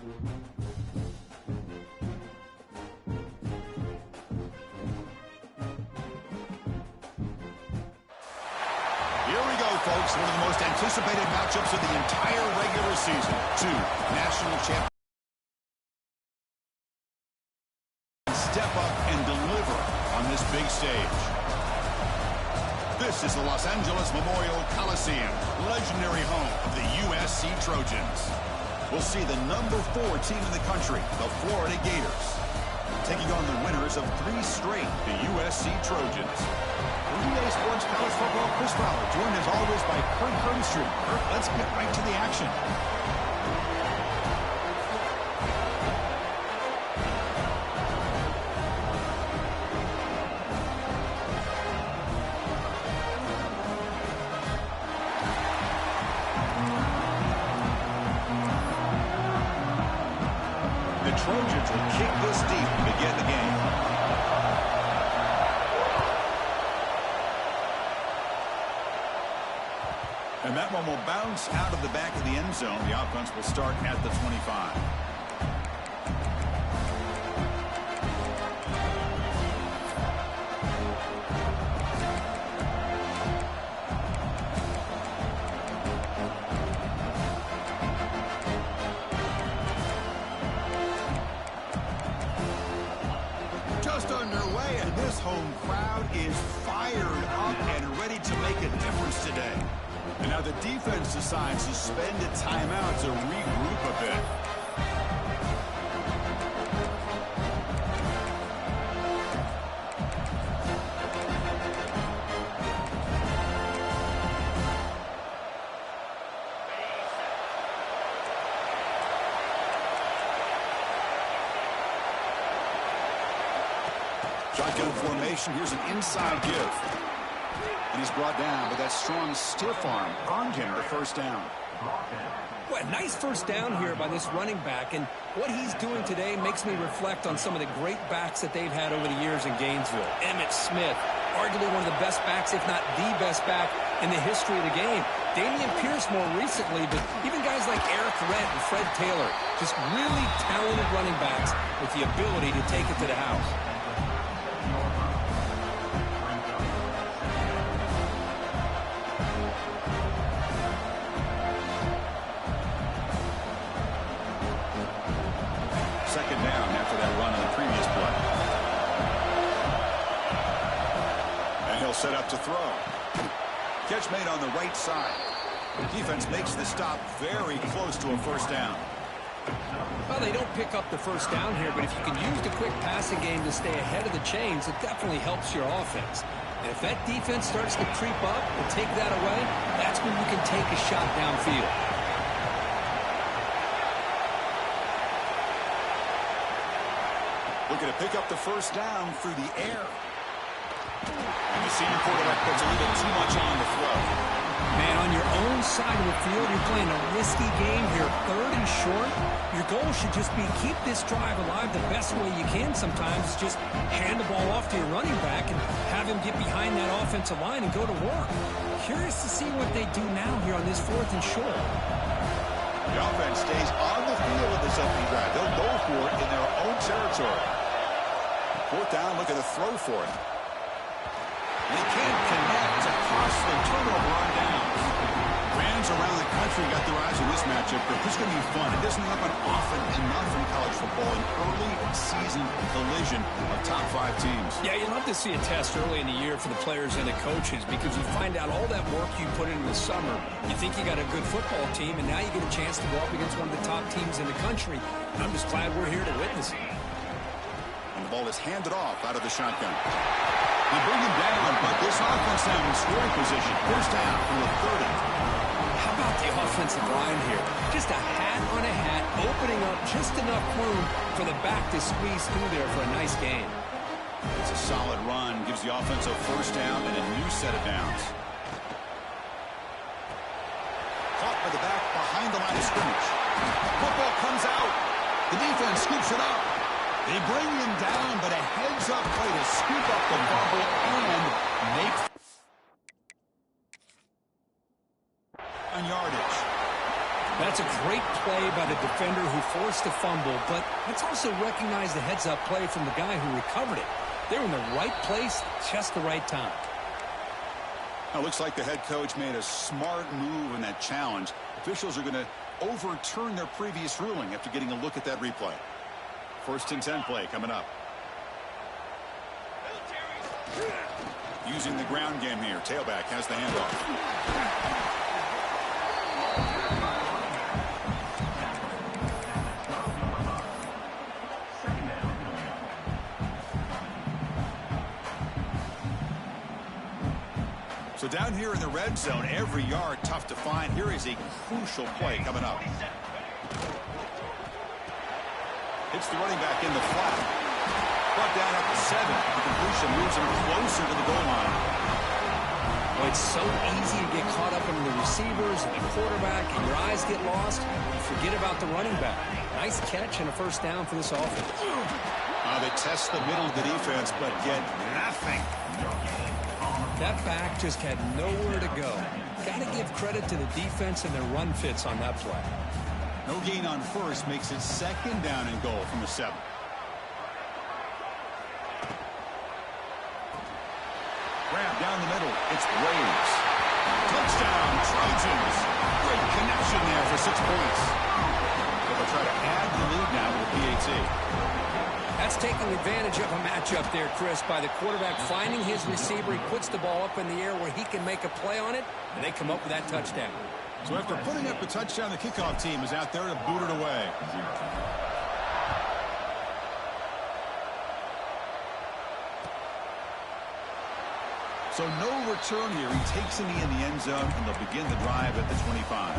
Here we go, folks. One of the most anticipated matchups of the entire regular season. Two national champions step up and deliver on this big stage. This is the Los Angeles Memorial Coliseum, legendary home of the USC Trojans. We'll see the number 4 team in the country, the Florida Gators, taking on the winners of 3 straight, the USC Trojans. EA Sports College Football, Chris Fowler, joined as always by Kurt Hermstreet. Kurt, let's get right to the action. The Trojans will kick this deep to begin the game. And that one will bounce out of the back of the end zone. The offense will start at the 25. Just underway, and this home crowd is fired up and ready to make a difference today. And now the defense decides to spend a timeout to regroup a bit. Shotgun formation. Here's an inside give. And he's brought down, but that strong stiff arm earned him the first down. Well, nice first down here by this running back, and what he's doing today makes me reflect on some of the great backs that they've had over the years in Gainesville. Emmitt Smith, arguably one of the best backs, if not the best back in the history of the game. Damian Pierce more recently, but even guys like Eric Rent and Fred Taylor, just really talented running backs with the ability to take it to the house. Second down after that run on the previous play. And he'll set up to throw. Catch made on the right side. The defense makes the stop very close to a first down. Well, they don't pick up the first down here, but if you can use the quick passing game to stay ahead of the chains, it definitely helps your offense. And if that defense starts to creep up and take that away, that's when you can take a shot downfield. Looking to pick up the first down through the air. And the senior quarterback puts a little too much on the throw. Man, on your own side of the field, you're playing a risky game here. 3rd and short. Your goal should just be keep this drive alive the best way you can sometimes. Is just hand the ball off to your running back and have him get behind that offensive line and go to work. Curious to see what they do now here on this 4th and short. The offense stays on the field with this opening drive. They'll go for it in their own territory. 4th down, look at the throw for it. They can't connect. A costly turnover on downs. Fans around the country got their eyes on this matchup, but this is going to be fun. It doesn't happen often enough in college football, an early season collision of top 5 teams. Yeah, you love to see a test early in the year for the players and the coaches because you find out all that work you put in the summer. You think you got a good football team, and now you get a chance to go up against one of the top teams in the country. And I'm just glad we're here to witness it. And the ball is handed off out of the shotgun. They bring him down, but this offense now in scoring position. First down for the 30. How about the offensive line here? Just a hat on a hat, opening up just enough room for the back to squeeze through there for a nice gain. It's a solid run, gives the offense a first down and a new set of downs. Caught by the back behind the line of scrimmage. Football comes out. The defense scoops it up. They bring him down, but a heads-up play to scoop up the fumble and make on yardage. That's That's a great play by the defender who forced the fumble, but let's also recognize the heads-up play from the guy who recovered it. They're in the right place, just the right time. Now, looks like the head coach made a smart move in that challenge. Officials are going to overturn their previous ruling after getting a look at that replay. 1st and 10 play coming up. Using the ground game here. Tailback has the handoff. So down here in the red zone, every yard tough to find. Here is a crucial play coming up. Hits the running back in the flat. Brought down at the 7. The completion moves him closer to the goal line. Well, it's so easy to get caught up in the receivers and the quarterback, and your eyes get lost. You forget about the running back. Nice catch and a 1st down for this offense. They test the middle of the defense, but get nothing. That back just had nowhere to go. Got to give credit to the defense and their run fits on that play. No gain on 1st makes it 2nd down and goal from the 7. Grab down the middle. It's Braves. Touchdown, Trojans. Great connection there for 6 points. They'll try to add the lead now with the PAT. That's taking advantage of a matchup there, Chris, by the quarterback finding his receiver. He puts the ball up in the air where he can make a play on it, and they come up with that touchdown. So after putting up a touchdown, the kickoff team is out there to boot it away. So no return here. He takes him in the end zone, and they'll begin the drive at the 25.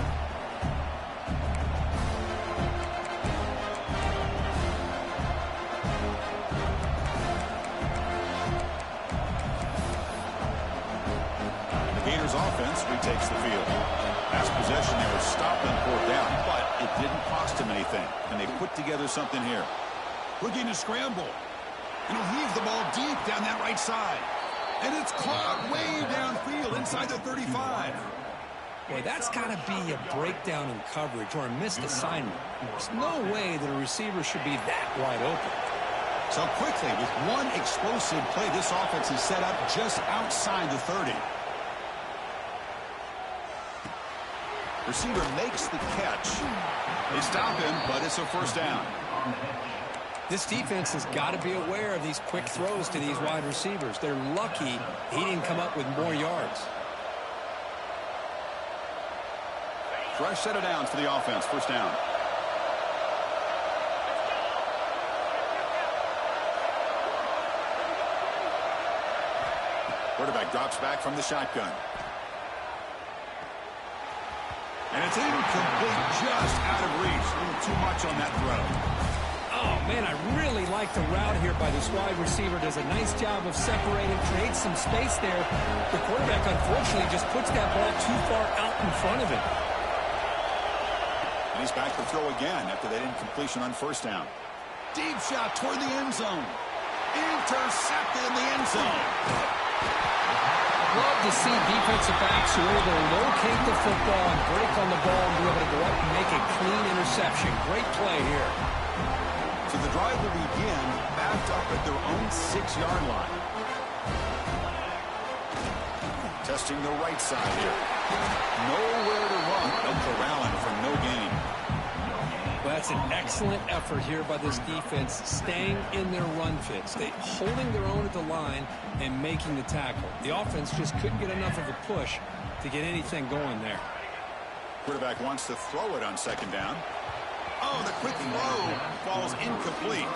Offense retakes the field. Last possession, they were stopped and poured down, but it didn't cost them anything, and they put together something here. Looking to scramble, and he'll heave the ball deep down that right side, and it's caught way downfield inside the 35. Boy, that's got to be a breakdown in coverage or a missed assignment. There's no way that a receiver should be that wide open. So quickly, with one explosive play, this offense is set up just outside the 30. Receiver makes the catch. They stop him, but it's a 1st down. This defense has got to be aware of these quick throws to these wide receivers. They're lucky he didn't come up with more yards. Fresh set of downs for the offense. 1st down. Quarterback drops back from the shotgun. And it's incomplete, just out of reach. A little too much on that throw. Oh, man, I really like the route here by this wide receiver. Does a nice job of separating, creates some space there. The quarterback, unfortunately, just puts that ball too far out in front of him. And he's back to throw again after that incompletion on 1st down. Deep shot toward the end zone. Intercepted in the end zone. Love to see defensive backs who are able to locate the football and break on the ball and be able to go up and make a clean interception. Great play here. So the drive will begin backed up at their own 6-yard line. Testing the right side here. Nowhere to run. They'll corral him for no gain. Well, that's an excellent effort here by this defense, staying in their run fits. They holding their own at the line and making the tackle. The offense just couldn't get enough of a push to get anything going there. Quarterback wants to throw it on 2nd down. Oh, the quick throw falls incomplete.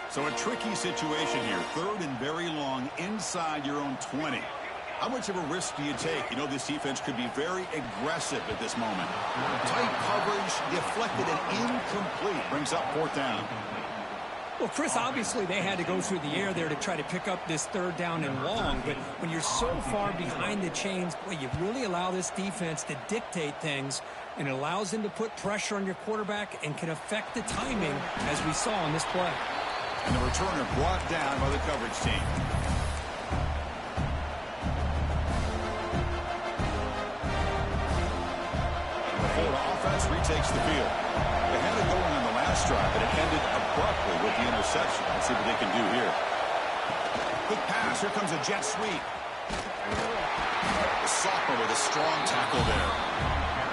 So a tricky situation here. 3rd and very long inside your own 20. How much of a risk do you take? You know, this defense could be very aggressive at this moment. Tight coverage, deflected and incomplete. Brings up 4th down. Well, Chris, obviously they had to go through the air there to try to pick up this 3rd down and long, but when you're so far behind the chains, boy, you really allow this defense to dictate things, and it allows them to put pressure on your quarterback and can affect the timing, as we saw on this play. And the returner brought down by the coverage team. offense retakes the field. They had it going on the last drive, but it ended abruptly with the interception. Let's see what they can do here. Quick pass. Here comes a jet sweep. The sophomore with a strong tackle there.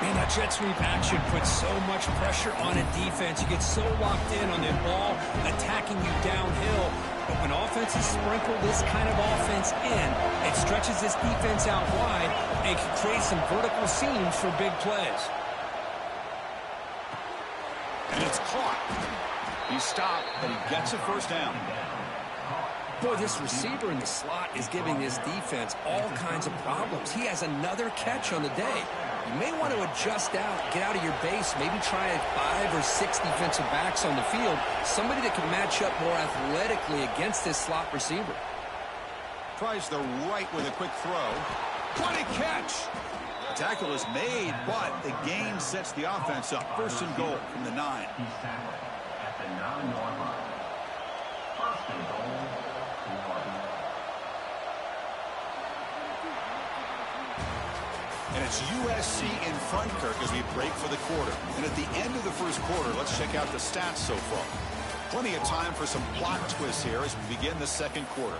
Man, that jet sweep action puts so much pressure on a defense. You get so locked in on the ball attacking you downhill. But when offenses sprinkle this kind of offense in, it stretches this defense out wide and can create some vertical seams for big plays. And it's caught. He stopped, but he gets a first down. Boy, this receiver in the slot is giving this defense all kinds of problems. He has another catch on the day. You may want to adjust out, get out of your base, maybe try 5 or 6 defensive backs on the field, somebody that can match up more athletically against this slot receiver. Tries the right with a quick throw. What a catch! The tackle is made, but the gain sets the offense up. First and goal from the 9. He's tackled at the 9-yard line. First and goal. And it's USC in front, Kirk, as we break for the quarter. And at the end of the first quarter, let's check out the stats so far. Plenty of time for some plot twists here as we begin the second quarter.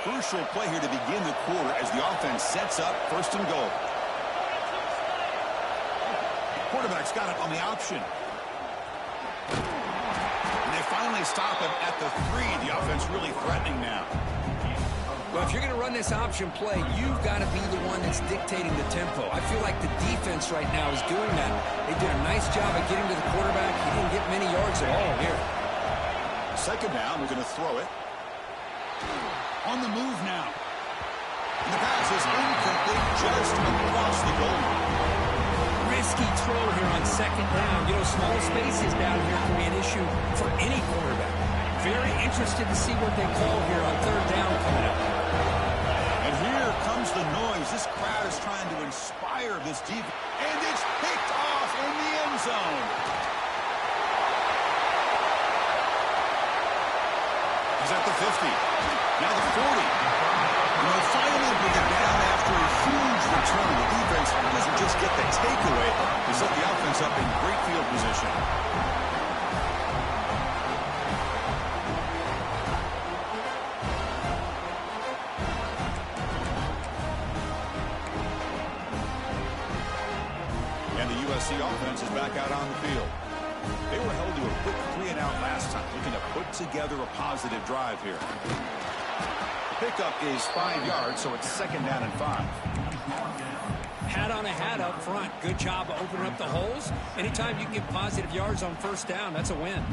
Crucial play here to begin the quarter as the offense sets up first and goal. Quarterback's got it on the option. And they finally stop him at the 3. The offense really threatening now. Well, if you're going to run this option play, you've got to be the one that's dictating the tempo. I feel like the defense right now is doing that. They did a nice job of getting to the quarterback. He didn't get many yards at all here. Second down, we're going to throw it. On the move now. And the pass is incomplete just across the goal line. Risky throw here on second down. You know, small spaces down here can be an issue for any quarterback. Very interested to see what they call here on third down coming up. And here comes the noise. This crowd is trying to inspire this defense. And it's picked off in the end zone. He's at the 50. Now the 40. And they'll finally bring it down after a huge return. The defense doesn't just get the takeaway. They set the offense up in great field position. And the USC offense is back out on the field. They were held to a quick 3-and-out last time, looking to put together a positive drive here. Pickup is 5 yards, so it's second down and 5. Hat on a hat up front. Good job of opening up the holes. Anytime you can get positive yards on first down, that's a win.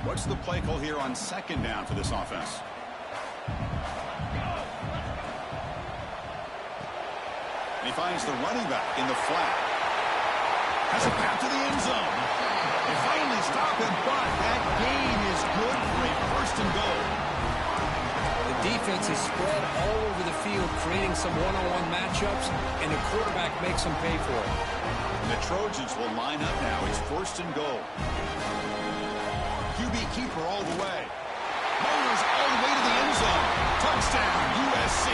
What's the play call here on second down for this offense? And he finds the running back in the flat. Has a pass to the end zone. They finally stop him, but that gain is good for a first and goal. The defense is spread all over the field, creating some one-on-one matchups, and the quarterback makes them pay for it. And the Trojans will line up now. It's first and goal. QB keeper all the way. Motors all the way to the end zone. Touchdown, USC.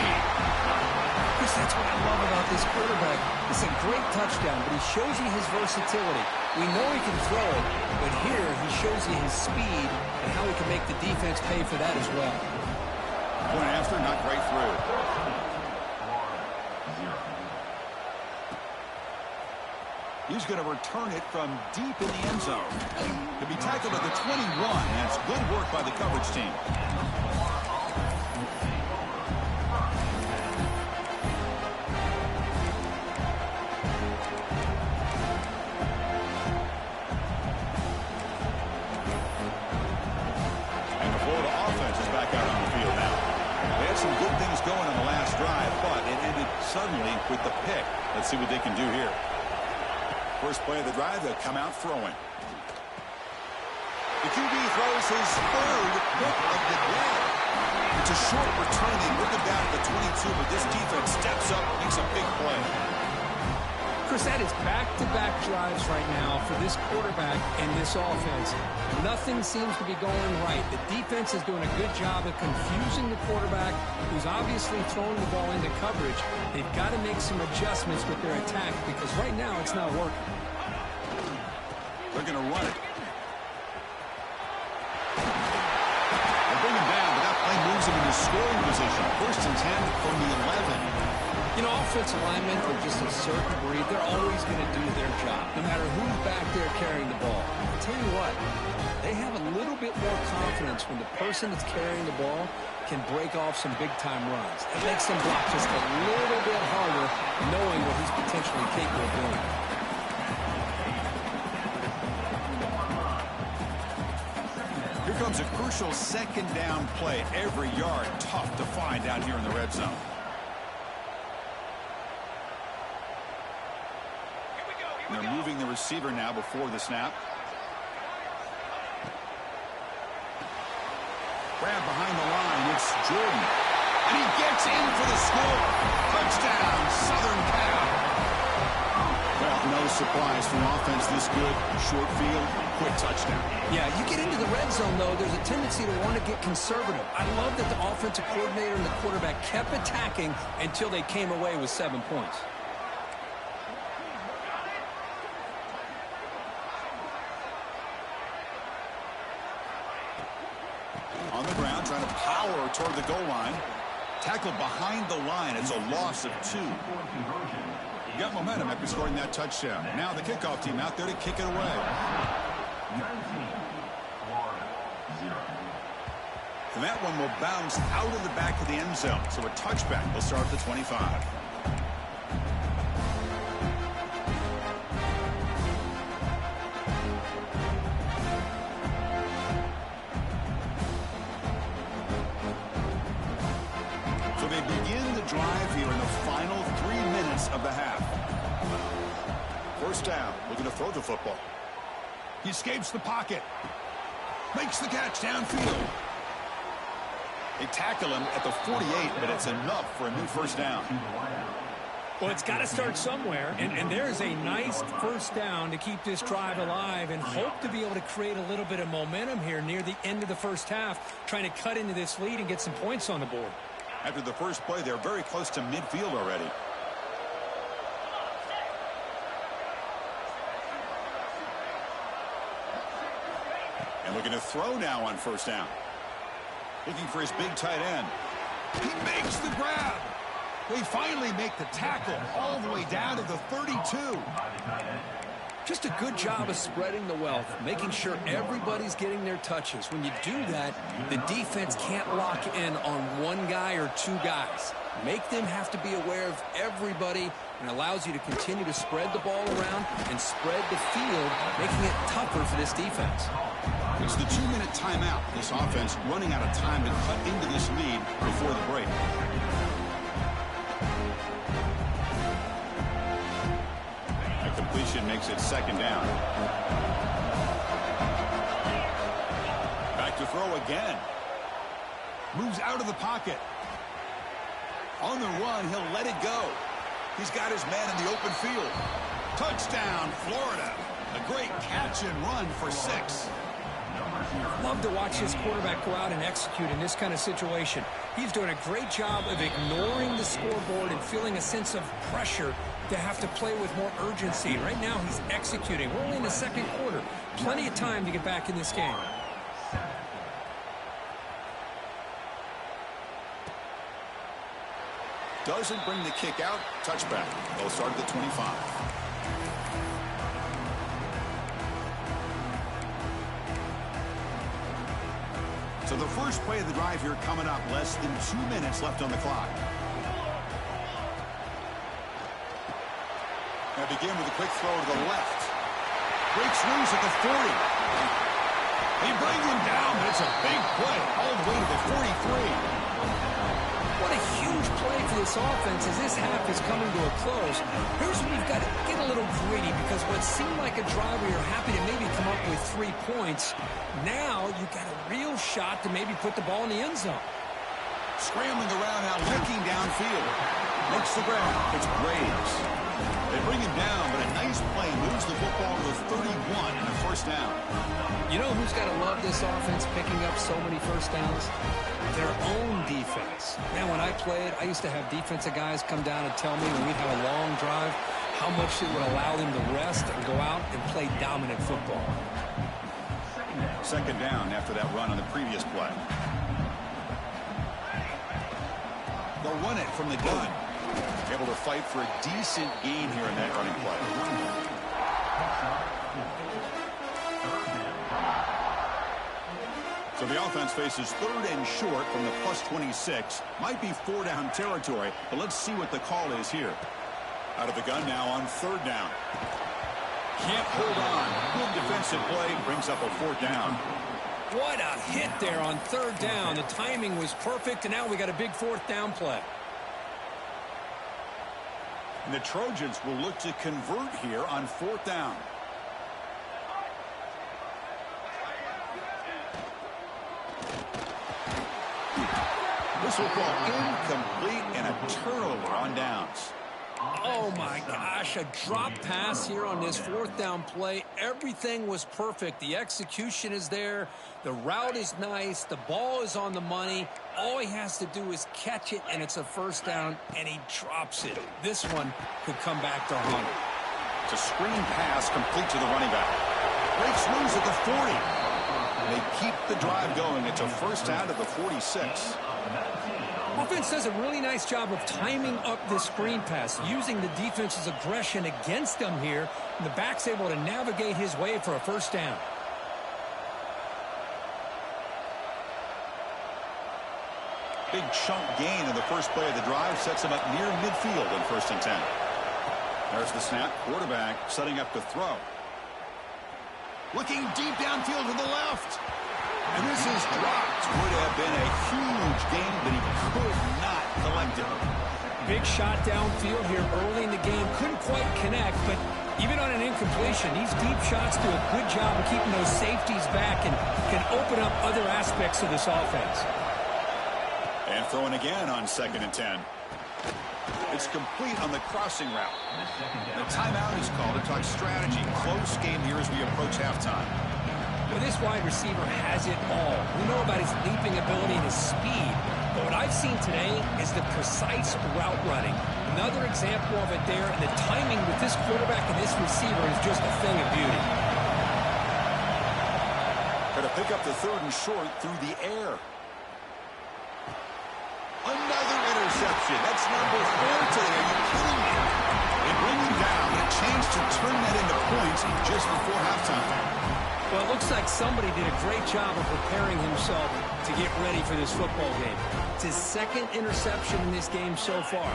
Chris, that's what I love about this quarterback. It's a great touchdown, but he shows you his versatility. We know he can throw it, but here he shows you his speed and how he can make the defense pay for that as well. Point after, not right through. He's going to return it from deep in the end zone. To be tackled at the 21. That's good work by the coverage team. And the Florida offense is back out on the field now. They had some good things going on the last drive, but it ended suddenly with the pick. Let's see what they can do here. First play of the drive, they'll come out throwing. The QB throws his third pick of the day. It's a short return. They work it down at the 22, but this defense steps up and makes a big play. Chris, Chris, that is back-to-back drives right now for this quarterback and this offense. Nothing seems to be going right. The defense is doing a good job of confusing the quarterback, who's obviously throwing the ball into coverage. They've got to make some adjustments with their attack because right now it's not working. They're going to run it. They bring him down, but that play moves him into scoring position. 1st and 10 from the 11. You know, offensive linemen are just a certain breed. They're always going to do their job, no matter who's back there carrying the ball. I'll tell you what, they have a little bit more confidence when the person that's carrying the ball can break off some big-time runs. It makes them block just a little bit harder, knowing what he's potentially capable of doing. Here comes a crucial 2nd down play. Every yard tough to find down here in the red zone. They're moving the receiver now before the snap. Grab behind the line. It's Jordan. And he gets in for the score. Touchdown, Southern Cal. Well, no surprise from offense this good. Short field, quick touchdown. Yeah, you get into the red zone, though, there's a tendency to want to get conservative. I love that the offensive coordinator and the quarterback kept attacking until they came away with 7 points. On the ground, trying to power toward the goal line. Tackled behind the line. It's a loss of 2. You got momentum after scoring that touchdown. Now the kickoff team out there to kick it away. 19, Florida, 0. And that one will bounce out of the back of the end zone. So a touchback will start at the 25. So they begin the drive here in the final 3 minutes of the half. 1st down, looking to throw the football. He escapes the pocket. Makes the catch downfield. They tackle him at the 48, but it's enough for a new 1st down. Well, it's got to start somewhere, and there's a nice 1st down to keep this drive alive and hope to be able to create a little bit of momentum here near the end of the 1st half, trying to cut into this lead and get some points on the board. After the first play, they're very close to midfield already. And looking to throw now on 1st down. Looking for his big tight end. He makes the grab. They finally make the tackle all the way down to the 32. Just a good job of spreading the wealth, making sure everybody's getting their touches. When you do that, the defense can't lock in on one guy or 2 guys. Make them have to be aware of everybody, and allows you to continue to spread the ball around and spread the field, making it tougher for this defense. It's the 2-minute timeout. This offense running out of time to cut into this lead before the break. A completion makes it 2nd down. Back to throw again. Moves out of the pocket. On the run, he'll let it go. He's got his man in the open field. Touchdown, Florida. A great catch and run for 6. Love to watch this quarterback go out and execute in this kind of situation. He's doing a great job of ignoring the scoreboard and feeling a sense of pressure to have to play with more urgency. Right now, he's executing. We're only in the 2nd quarter. Plenty of time to get back in this game. Doesn't bring the kick out. Touchback. They'll start at the 25. So the first play of the drive here coming up. Less than 2 minutes left on the clock. Now begin with a quick throw to the left. Breaks loose at the 40. He brings him down, but it's a big play all the way to the 43. What a huge play for this offense as this half is coming to a close. Here's where you've got to get a little greedy, because what seemed like a drive where you're happy to maybe come up with 3 points, now you've got a real shot to maybe put the ball in the end zone. Scrambling around now, looking downfield. Makes the grab. It's Graves. They bring him down, but a nice play moves the football to 31 and a first down. You know who's got to love this offense picking up so many first downs? Their own defense. Man, when I played, I used to have defensive guys come down and tell me when we'd have a long drive how much it would allow them to rest and go out and play dominant football. Second down after that run on the previous play. They'll run it from the gun. Able to fight for a decent gain here in that running play. So the offense faces third and short from the +26. Might be 4-down territory, but let's see what the call is here. Out of the gun now on third down. Can't hold on. Good defensive play. Brings up a fourth down. What a hit there on third down. The timing was perfect, and now we got a big fourth down play. And the Trojans will look to convert here on fourth down. This will fall incomplete and a turnover on downs. Oh, my gosh, a drop pass here on this fourth down play. Everything was perfect. The execution is there. The route is nice. The ball is on the money. All he has to do is catch it, and it's a first down, and he drops it. This one could come back to haunt him. It's a screen pass complete to the running back. Breaks loose at the 40. And they keep the drive going. It's a first down to the 46. Offense does a really nice job of timing up this screen pass, using the defense's aggression against them here, and the back's able to navigate his way for a first down. Big chunk gain in the first play of the drive sets him up near midfield in 1st and 10. There's the snap. Quarterback setting up to throw. Looking deep downfield to the left. And this is dropped. Would have been a huge gain, but he could not collect it. Big shot downfield here early in the game. Couldn't quite connect, but even on an incompletion, these deep shots do a good job of keeping those safeties back and can open up other aspects of this offense. And throwing again on 2nd and 10. It's complete on the crossing route. The timeout is called to talk strategy. Close game here as we approach halftime. Well, this wide receiver has it all. We know about his leaping ability and his speed, but what I've seen today is the precise route running. Another example of it there, and the timing with this quarterback and this receiver is just a thing of beauty. Going to pick up the 3rd and short through the air. Another interception. That's number 4 today. Are you kidding me? They bring him down, and a chance to turn that into points just before halftime. Well, it looks like somebody did a great job of preparing himself to get ready for this football game. It's his 2nd interception in this game so far.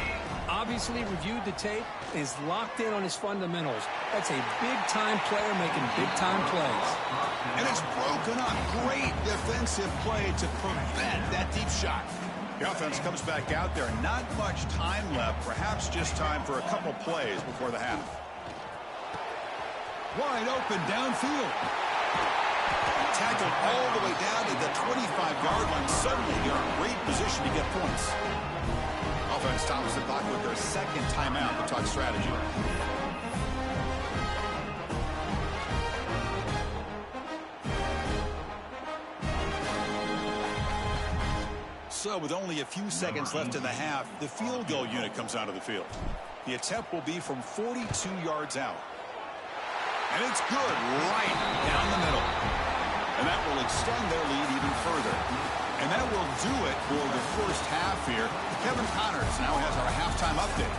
Obviously reviewed the tape, is locked in on his fundamentals. That's a big-time player making big-time plays. And it's broken up. Great defensive play to prevent that deep shot. The offense comes back out there. Not much time left. Perhaps just time for a couple plays before the half. Wide open downfield. Tackled all the way down to the 25-yard line. Suddenly, you're in great position to get points. Offense stops the clock with their 2nd timeout to talk strategy. So, with only a few seconds left in the half, the field goal unit comes out of the field. The attempt will be from 42 yards out. And it's good right down the middle. And that will extend their lead even further. And that will do it for the first half here. Kevin Connors now has our halftime update.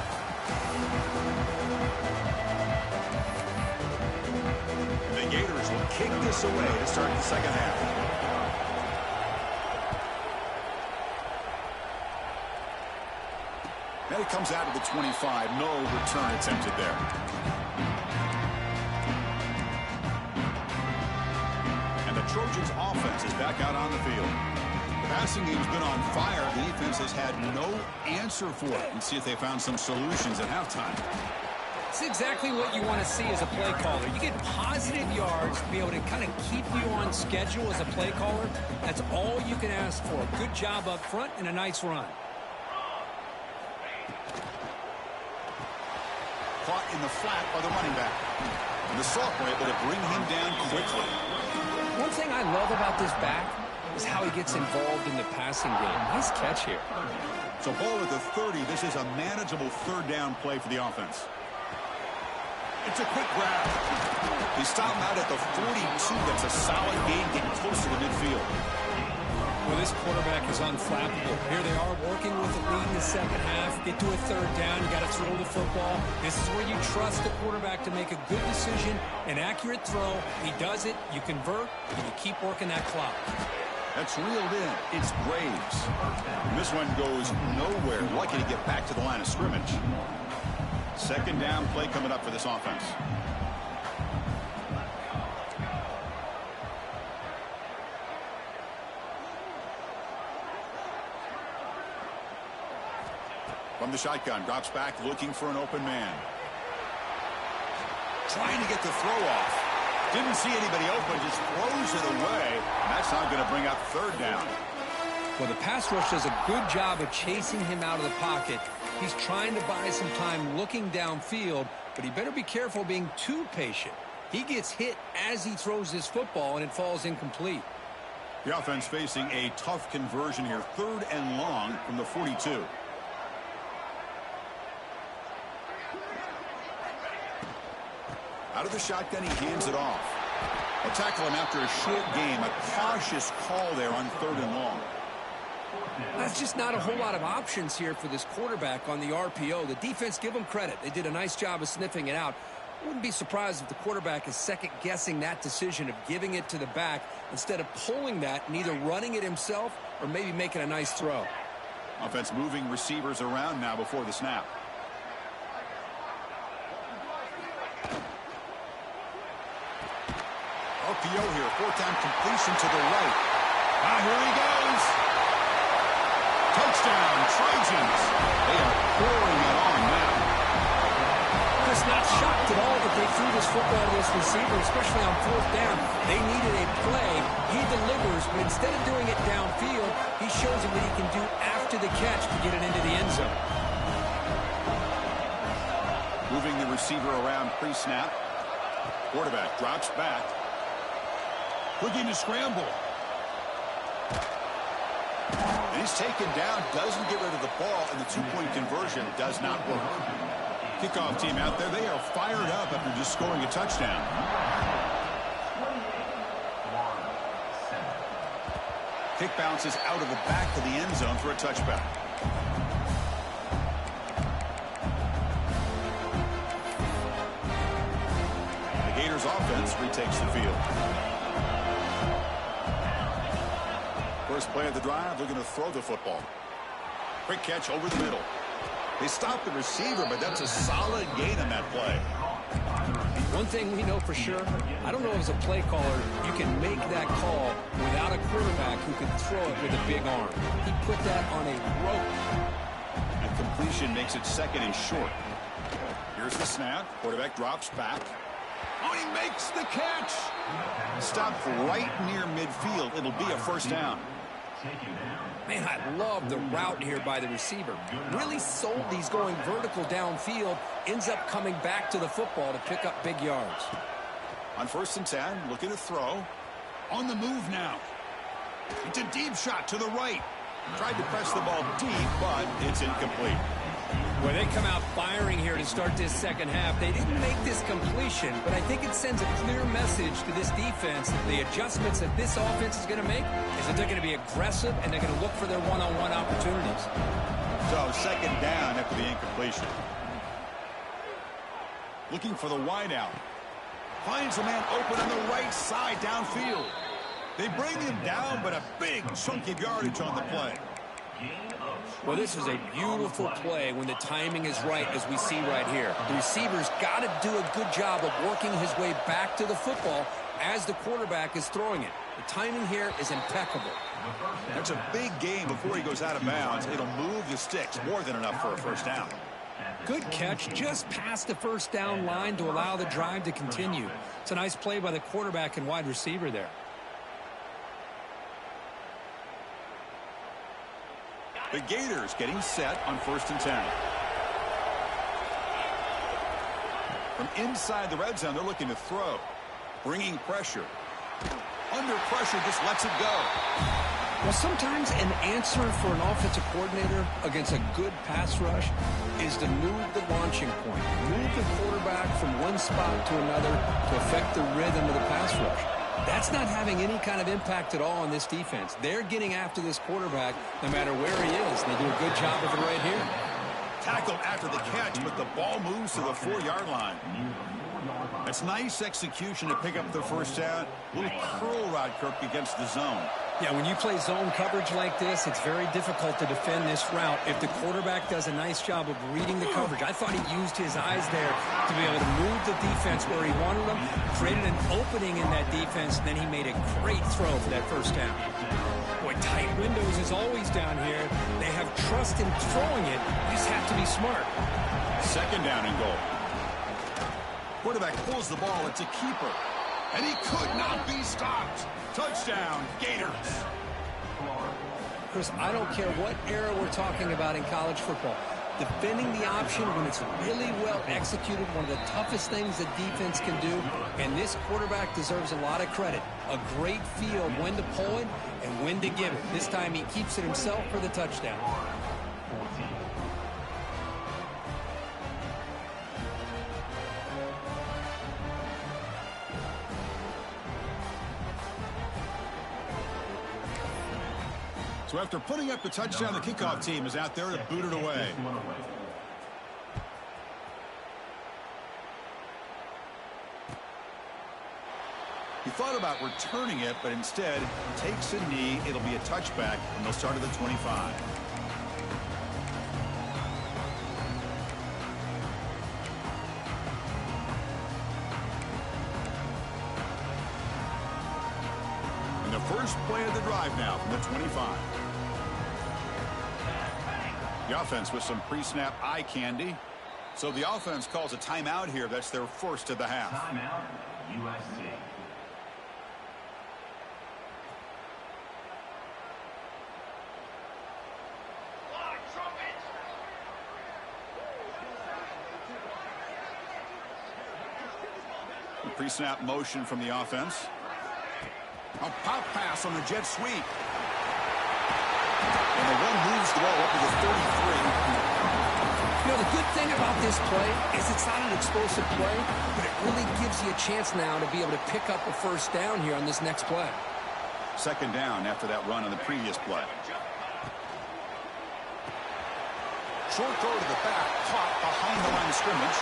And the Gators will kick this away to start the second half. And it comes out of the 25. No return attempted there. Trojans offense is back out on the field. The passing game's been on fire. The defense has had no answer for it. And see if they found some solutions at halftime. It's exactly what you want to see as a play caller. You get positive yards to be able to kind of keep you on schedule as a play caller. That's all you can ask for. Good job up front and a nice run. caught in the flat by the running back. And the sophomore able to bring him down quickly. One thing I love about this back is how he gets involved in the passing game. Nice catch here. So ball at the 30. This is a manageable third down play for the offense. It's a quick grab. They stop him out at the 42. That's a solid gain, getting closer to midfield. Well, this quarterback is unflappable. Here they are working with the lead in the second half. Get to a third down. You got to throw the football. This is where you trust the quarterback to make a good decision, an accurate throw. He does it. You convert, and you keep working that clock. That's reeled in. It's Graves. And this one goes nowhere. Lucky to get back to the line of scrimmage. Second down play coming up for this offense. From the shotgun, drops back looking for an open man. Trying to get the throw off. Didn't see anybody open, just throws it away. And that's not going to bring up third down. Well, the pass rush does a good job of chasing him out of the pocket. He's trying to buy some time looking downfield, but he better be careful being too patient. He gets hit as he throws his football, and it falls incomplete. The offense facing a tough conversion here. 3rd and long from the 42. Out of the shotgun, he hands it off. They'll tackle him after a short game. A cautious call there on 3rd and long. That's just not a whole lot of options here for this quarterback on the RPO. The defense, give them credit. They did a nice job of sniffing it out. Wouldn't be surprised if the quarterback is second-guessing that decision of giving it to the back instead of pulling that and either running it himself or maybe making a nice throw. Offense moving receivers around now before the snap. RPO here, 4th-down completion to the right. Here he goes. Touchdown, Trojans. They are pouring it on now. Just not shocked at all that they threw this football to this receiver, especially on 4th down. They needed a play. He delivers, but instead of doing it downfield, he shows them what he can do after the catch to get it into the end zone. Moving the receiver around pre-snap. Quarterback drops back. Looking to scramble. And he's taken down, doesn't get rid of the ball, and the 2-point conversion does not work. Kickoff team out there, they are fired up after just scoring a touchdown. Kick bounces out of the back of the end zone for a touchback. The Gators offense retakes the field. First play of the drive, looking to throw the football. Quick catch over the middle. They stop the receiver, but that's a solid gain on that play. One thing we know for sure, I don't know as a play caller, you can make that call without a quarterback who can throw it with a big arm. He put that on a rope. And completion makes it 2nd and short. Here's the snap. Quarterback drops back. Oh, he makes the catch. Stopped right near midfield. It'll be a 1st down. Man, I love the route here by the receiver. Really sold these going vertical downfield. Ends up coming back to the football to pick up big yards. On 1st and 10, looking to throw. On the move now. It's a deep shot to the right. Tried to press the ball deep, but it's incomplete. Well, they come out firing here to start this second half. They didn't make this completion, but I think it sends a clear message to this defense that the adjustments that this offense is going to make is that they're going to be aggressive and they're going to look for their one-on-one opportunities. So 2nd down after the incompletion. Looking for the wideout. Finds a man open on the right side downfield. They bring him down, but a big chunk of yardage on the play. Well, this is a beautiful play when the timing is right, as we see right here. The receiver's got to do a good job of working his way back to the football as the quarterback is throwing it. The timing here is impeccable. That's a big gain before he goes out of bounds. It'll move the sticks, more than enough for a 1st down. Good catch just past the 1st down line to allow the drive to continue. It's a nice play by the quarterback and wide receiver there. The Gators getting set on 1st and 10. From inside the red zone, they're looking to throw. Bringing pressure. Under pressure, just lets it go. Well, sometimes an answer for an offensive coordinator against a good pass rush is to move the launching point. Move the quarterback from one spot to another to affect the rhythm of the pass rush. That's not having any kind of impact at all on this defense. They're getting after this quarterback no matter where he is. They do a good job of it right here. Tackled after the catch, but the ball moves to the 4-yard line. It's nice execution to pick up the first down. Little curl route, Kirk, against the zone. Yeah, when you play zone coverage like this, it's very difficult to defend this route if the quarterback does a nice job of reading the coverage. I thought he used his eyes there to be able to move the defense where he wanted them, created an opening in that defense, and then he made a great throw for that first down. Boy, tight windows is always down here. They have trust in throwing it. You just have to be smart. Second down and goal. Quarterback pulls the ball. It's a keeper. And he could not be stopped. Touchdown, Gators. Chris, I don't care what era we're talking about in college football. Defending the option when it's really well executed, one of the toughest things that defense can do, and this quarterback deserves a lot of credit. A great feel of when to pull it and when to give it. This time he keeps it himself for the touchdown. So after putting up the touchdown, the kickoff team is out there to boot it away. He thought about returning it, but instead takes a knee. It'll be a touchback, and they'll start at the 25. And the first play of the drive now from the 25. The offense with some pre-snap eye candy. So the offense calls a timeout here. That's their first of the half. Timeout, USC. Pre-snap motion from the offense. A pop pass on the jet sweep. And the one moves the ball up to the 33. You know, the good thing about this play is it's not an explosive play, but it really gives you a chance now to be able to pick up a first down here on this next play. Second down after that run on the previous play. Short throw to the back, caught behind the line of scrimmage.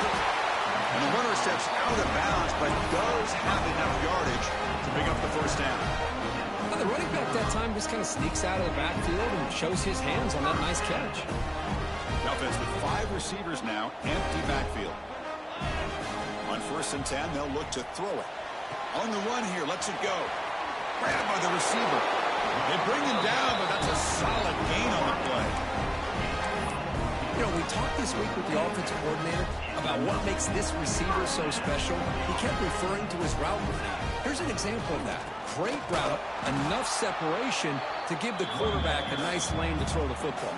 And the runner steps out of bounds, but does have enough yardage to pick up the first down. Well, the running back that time just kind of sneaks out of the backfield and shows his hands on that nice catch. The offense with 5 receivers now, empty backfield. On 1st and 10, they'll look to throw it. On the run here, lets it go. Grabbed by the receiver. They bring him down, but that's a solid gain on the play. You know, we talked this week with the offensive coordinator about what makes this receiver so special. He kept referring to his route running. Here's an example of that. Great route, enough separation to give the quarterback a nice lane to throw the football.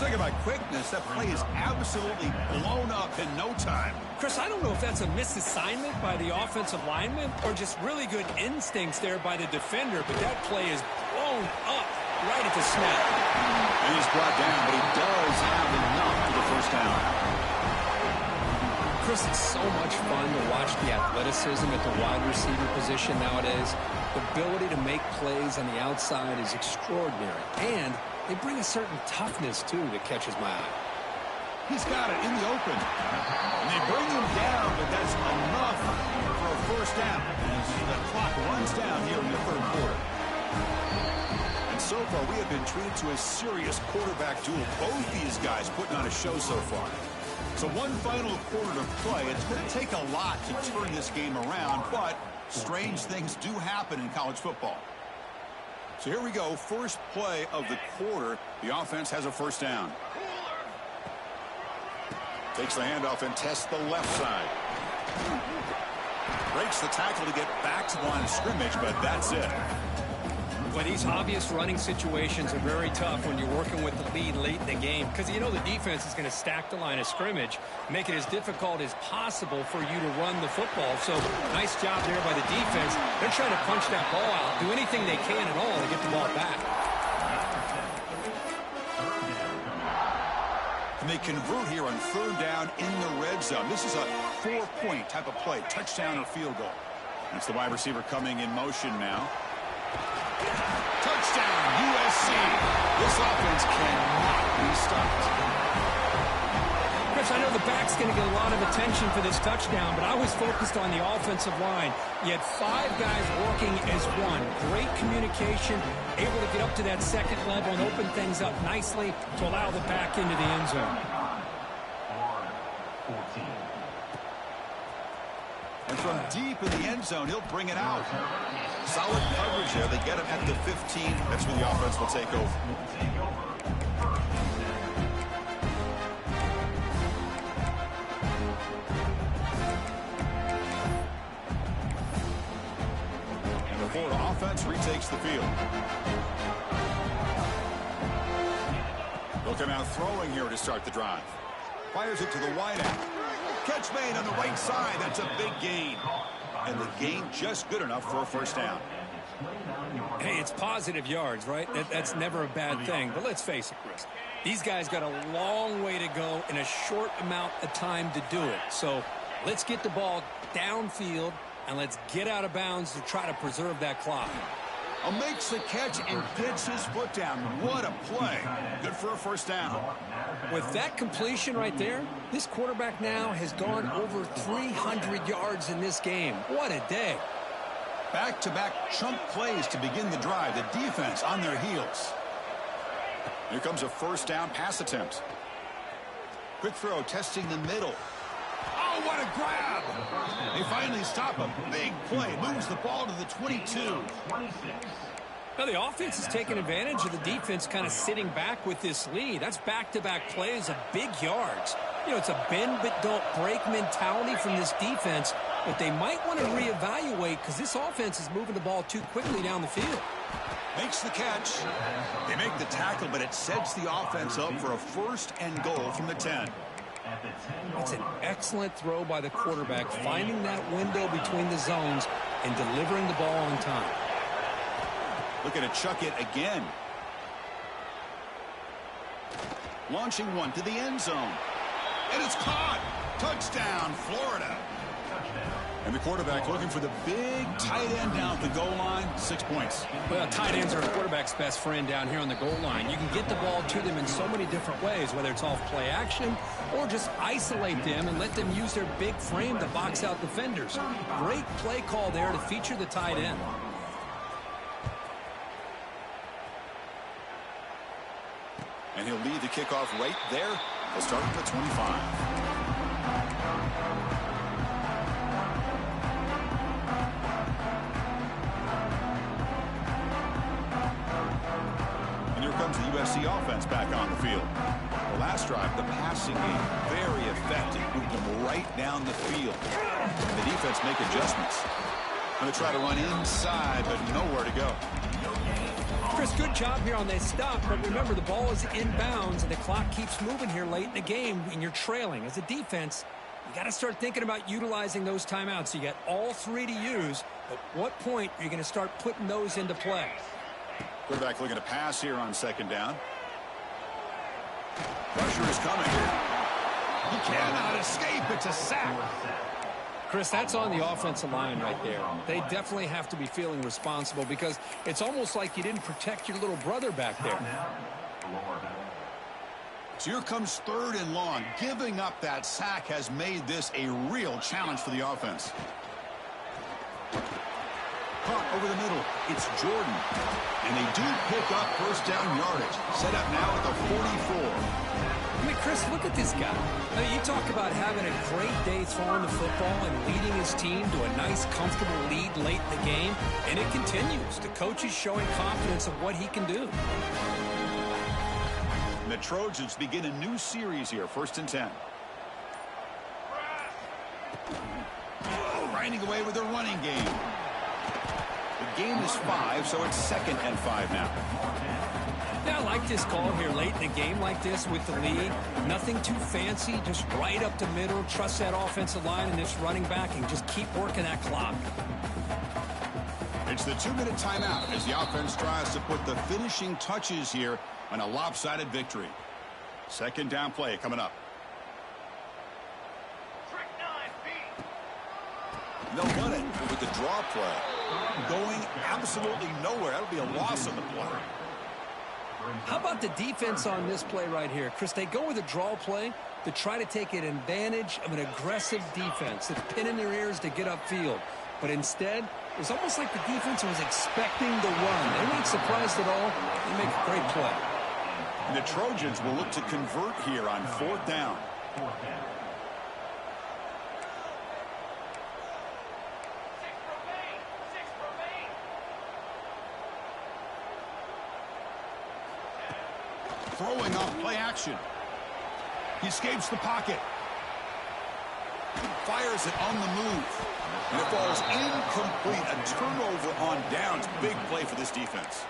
Talking about quickness, that play is absolutely blown up in no time. Chris, I don't know if that's a misassignment by the offensive lineman or just really good instincts there by the defender, but that play is blown up right at the snap. And he's brought down, but he does have enough for the first down. Chris, it's so much fun to watch the athleticism at the wide receiver position nowadays. The ability to make plays on the outside is extraordinary. And they bring a certain toughness, too, that catches my eye. He's got it in the open. And they bring him down, but that's enough for a first down as the clock runs down here in the 3rd quarter. And so far, we have been treated to a serious quarterback duel. Both these guys putting on a show so far. So one final quarter to play. It's going to take a lot to turn this game around, but strange things do happen in college football. So here we go. First play of the quarter. The offense has a first down. Takes the handoff and tests the left side. Breaks the tackle to get back to the line of scrimmage, but that's it. Well, these obvious running situations are very tough when you're working with the lead late in the game because you know the defense is going to stack the line of scrimmage, make it as difficult as possible for you to run the football. So nice job there by the defense. They're trying to punch that ball out, do anything they can at all to get the ball back. And they convert here on third down in the red zone. This is a 4-point type of play, touchdown or field goal. That's the wide receiver coming in motion now. Touchdown, USC. This offense cannot be stopped. Chris, I know the back's going to get a lot of attention for this touchdown, but I was focused on the offensive line. You had 5 guys working as one. Great communication, able to get up to that second level and open things up nicely to allow the back into the end zone. And from deep in the end zone, he'll bring it out. Solid coverage there. They get him at the 15. That's where the offense will take over. And the Florida offense retakes the field. They'll come out throwing here to start the drive. Fires it to the wideout. Catch made on the right side. That's a big gain. And the gain just good enough for a first down. Hey, it's positive yards, right? That's never a bad thing. But let's face it, Chris. These guys got a long way to go in a short amount of time to do it. So let's get the ball downfield, and let's get out of bounds to try to preserve that clock. Makes the catch and gets his foot down. What a play. Good for a first down. With that completion right there, this quarterback now has gone over 300 yards in this game. What a day. Back-to-back chunk plays to begin the drive. The defense on their heels. Here comes a first down pass attempt. Quick throw testing the middle. Oh, what a grab. They finally stop him. Big play. Moves the ball to the 22. Now, the offense is taking advantage of the defense kind of sitting back with this lead. That's back-to-back plays of big yards. You know, it's a bend-but-don't-break mentality from this defense, but they might want to reevaluate because this offense is moving the ball too quickly down the field. Makes the catch. They make the tackle, but it sets the offense up for a first and goal from the 10. It's an excellent throw by the quarterback, finding that window between the zones and delivering the ball on time. Looking to chuck it again. Launching one to the end zone. And it's caught. Touchdown, Florida. And the quarterback looking for the big tight end down at the goal line. 6 points. Well, tight ends are a quarterback's best friend down here on the goal line. You can get the ball to them in so many different ways, whether it's off play action or just isolate them and let them use their big frame to box out defenders. Great play call there to feature the tight end. And he'll lead the kickoff right there. They'll start at the 25. Comes the USC offense back on the field. The last drive, the passing game, very effective. Moved them right down the field. And the defense make adjustments. Going to try to run inside, but nowhere to go. Chris, good job here on that stop, but remember the ball is inbounds and the clock keeps moving here late in the game and you're trailing. As a defense, you got to start thinking about utilizing those timeouts. You got all 3 to use. At what point are you going to start putting those into play? Quarterback looking to pass here on second down. Pressure is coming. He cannot escape. It's a sack. Chris, that's on the offensive line right there. They definitely have to be feeling responsible because it's almost like you didn't protect your little brother back there. So here comes third and long. Giving up that sack has made this a real challenge for the offense. Caught over the middle. It's Jordan. And they do pick up first down yardage. Set up now at the 44. I mean, Chris, look at this guy. I mean, you talk about having a great day throwing the football and leading his team to a nice, comfortable lead late in the game. And it continues. The coach is showing confidence of what he can do. And the Trojans begin a new series here. First and 10. Grinding away with their running game. The gain is 5, so it's 2nd and 5 now. Yeah, I like this call here late in a game like this with the lead. Nothing too fancy, just right up the middle. Trust that offensive line and this running back and just keep working that clock. It's the 2-minute timeout as the offense tries to put the finishing touches here on a lopsided victory. 2nd down play coming up. They'll run it with the draw play. Going absolutely nowhere. That'll be a loss on the play. How about the defense on this play right here? Chris, they go with a draw play to try to take an advantage of an aggressive defense that's pinning their ears to get upfield. But instead, it was almost like the defense was expecting the run. They weren't surprised at all. They make a great play. And the Trojans will look to convert here on 4th down. Throwing off play action. He escapes the pocket. Fires it on the move. And it falls incomplete. A turnover on downs. Big play for this defense.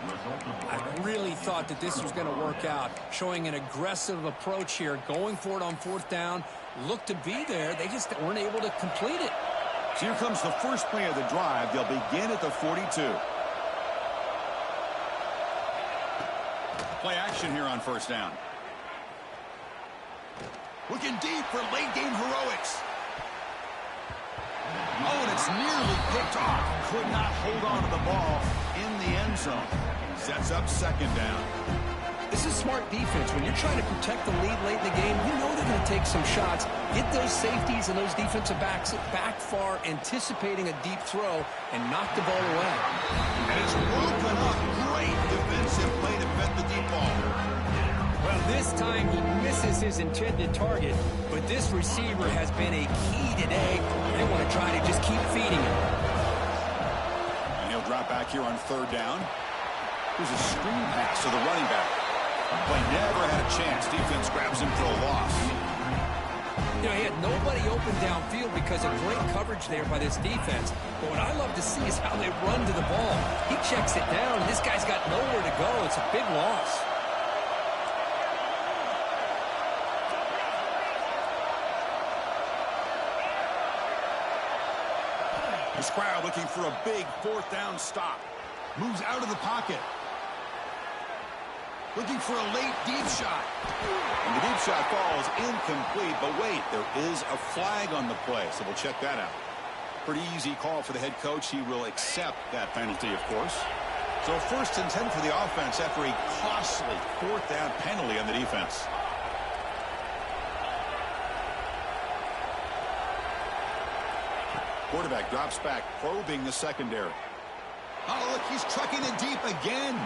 I really thought that this was going to work out. Showing an aggressive approach here. Going for it on 4th down. Looked to be there. They just weren't able to complete it. So here comes the first play of the drive. They'll begin at the 42. Play action here on 1st down. Looking deep for late game heroics. Oh, and it's nearly picked off. Could not hold on to the ball in the end zone. Sets up 2nd down. This is smart defense. When you're trying to protect the lead late in the game, you know they're going to take some shots. Get those safeties and those defensive backs back far, anticipating a deep throw, and knock the ball away. And it's broken up. Great defensive play to defend the deep ball. Well, this time he misses his intended target, but this receiver has been a key today. They want to try to just keep feeding him. And he'll drop back here on 3rd down. Here's a screen pass to the running back. But never had a chance. Defense grabs him for a loss. You know, he had nobody open downfield because of great coverage there by this defense. But what I love to see is how they run to the ball. He checks it down, and this guy's got nowhere to go. It's a big loss. This crowd looking for a big 4th down stop. Moves out of the pocket. Looking for a late deep shot. And the deep shot falls incomplete. But wait, there is a flag on the play, so we'll check that out. Pretty easy call for the head coach. He will accept that penalty, of course. So 1st and 10 for the offense after a costly 4th down penalty on the defense. Quarterback drops back, probing the secondary. Oh, look, he's trucking it deep again.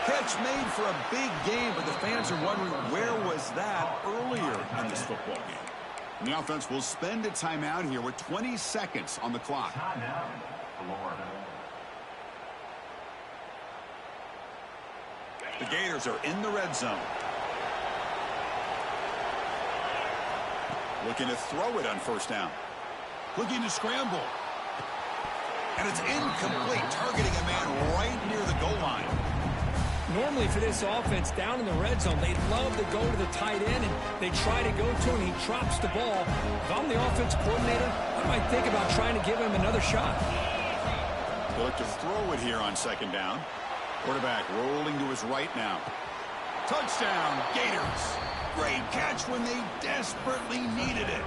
Catch made for a big game, but the fans are wondering where was that earlier in this football game. And the offense will spend a timeout here with 20 seconds on the clock. The Gators are in the red zone. Looking to throw it on 1st down. Looking to scramble. And it's incomplete, targeting a man right near the goal line. Normally for this offense down in the red zone, they love to go to the tight end, and they try to go to him. He drops the ball. If I'm the offense coordinator, I might think about trying to give him another shot. They'll look to throw it here on 2nd down. Quarterback rolling to his right now. Touchdown, Gators. Great catch when they desperately needed it.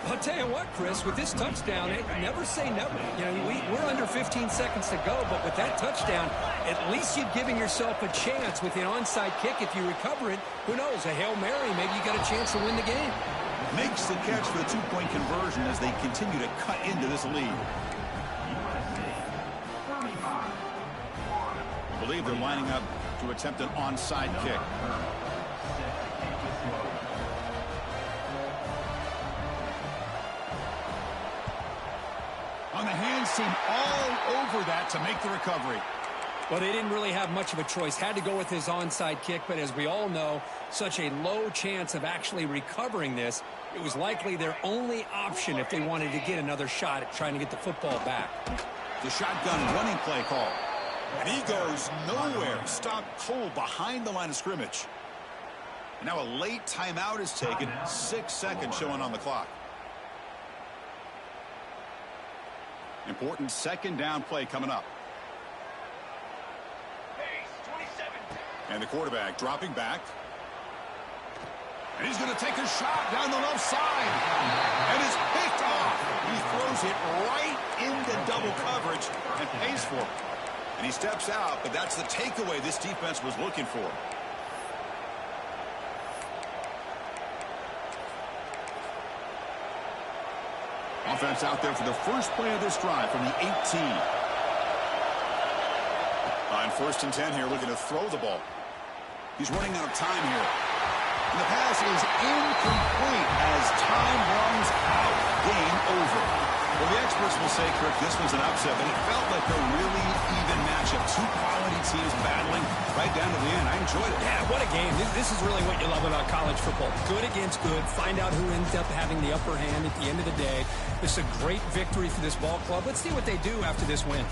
I'll tell you what, Chris, with this touchdown, never say never. You know, we're under 15 seconds to go, but with that touchdown, at least you're giving yourself a chance with an onside kick. If you recover it, who knows, a Hail Mary, maybe you got a chance to win the game. Makes the catch for the 2-point conversion as they continue to cut into this lead. I believe they're lining up to attempt an onside kick. On the hands team all over that to make the recovery. Well, they didn't really have much of a choice. Had to go with his onside kick, but as we all know, such a low chance of actually recovering this. It was likely their only option if they wanted to get another shot at trying to get the football back. The shotgun running play call. And he goes nowhere. Stopped cold behind the line of scrimmage. And now a late timeout is taken. 6 seconds showing on the clock. Important second down play coming up. And the quarterback dropping back. And he's going to take a shot down the left side. And it's picked off. He throws it right into double coverage and pays for it. And he steps out, but that's the takeaway this defense was looking for. Offense out there for the first play of this drive from the 18. On 1st and 10 here, looking to throw the ball. He's running out of time here. And the pass is incomplete as time runs out. Game over. Well, the experts will say, Kirk, this was an upset, but it felt like a really even matchup. Two quality teams battling right down to the end. I enjoyed it. Yeah, what a game. This is really what you love about college football. Good against good. Find out who ends up having the upper hand at the end of the day. This is a great victory for this ball club. Let's see what they do after this win.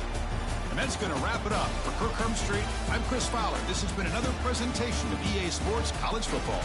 And that's going to wrap it up. For Kirk Hermstreet, I'm Chris Fowler. This has been another presentation of EA Sports College Football.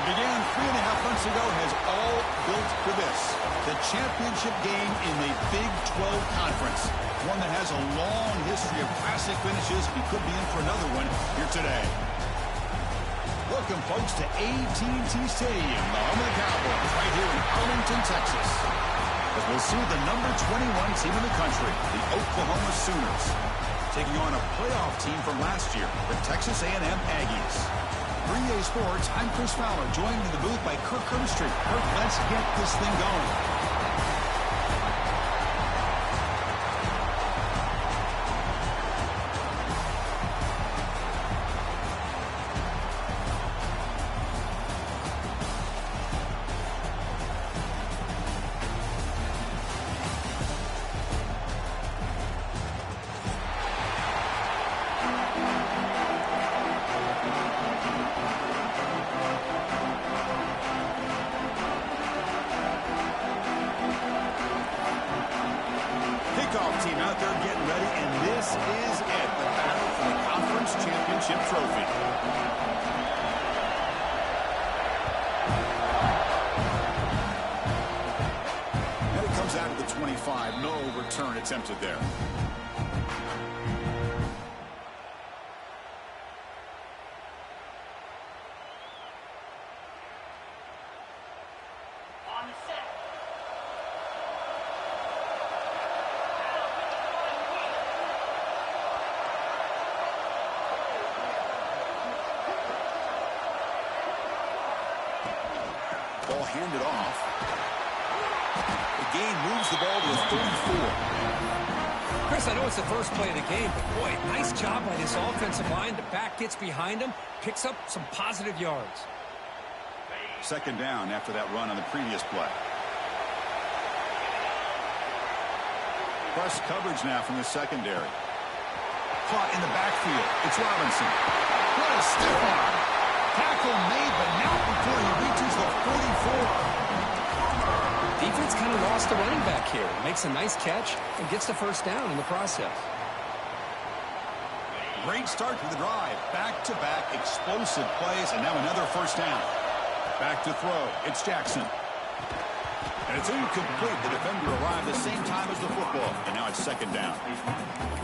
What began 3.5 months ago has all built to this. The championship game in the Big 12 Conference. One that has a long history of classic finishes. We could be in for another one here today. Welcome, folks, to AT&T Stadium, the home of the Cowboys, right here in Arlington, Texas. As we'll see the number 21 team in the country, the Oklahoma Sooners, taking on a playoff team from last year, the Texas A&M Aggies. For EA Sports, I'm Chris Fowler, joined in the booth by Kirk Herbstreit. Kirk, let's get this thing going. Team out there getting ready, and this is it, the battle for the conference championship trophy. And it comes out of the 25. No return attempted there. Ball handed off. The game moves the ball to the 34. Chris, I know it's the first play of the game, but boy, nice job by this offensive line. The back gets behind him, picks up some positive yards. Second down after that run on the previous play. Press coverage now from the secondary. Caught in the backfield. It's Robinson. What a stiff arm. Tackle made, but not before he reaches the 44. Defense kind of lost the running back here. Makes a nice catch and gets the first down in the process. Great start to the drive. Back-to-back explosive plays, and now another first down. Back to throw. It's Jackson. And it's incomplete. The defender arrived the same time as the football, and now it's second down.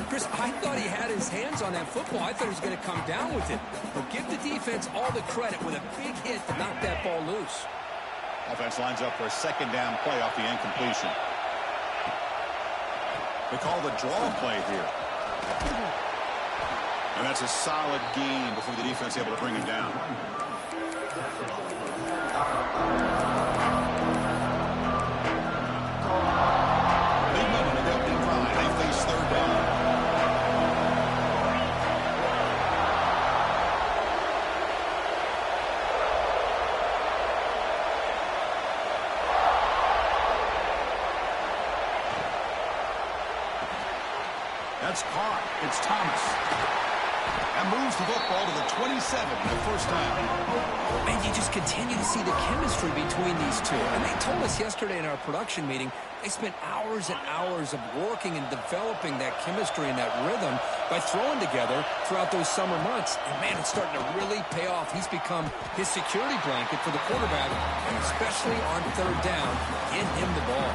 Chris, I thought he had his hands on that football. I thought he was going to come down with it. But give the defense all the credit with a big hit to knock that ball loose. Offense lines up for a second down play off the incompletion. They call the draw play here. And that's a solid gain before the defense able to bring him down. Big moment in the opening drive. They face third down. That's caught. It's Thomas. And moves the football to the 27 and a first down. Man, you just continue to see the chemistry between these two. And they told us yesterday in our production meeting, they spent hours and hours of working and developing that chemistry and that rhythm by throwing together throughout those summer months. And, man, it's starting to really pay off. He's become his security blanket for the quarterback, and especially on third down, get him the ball.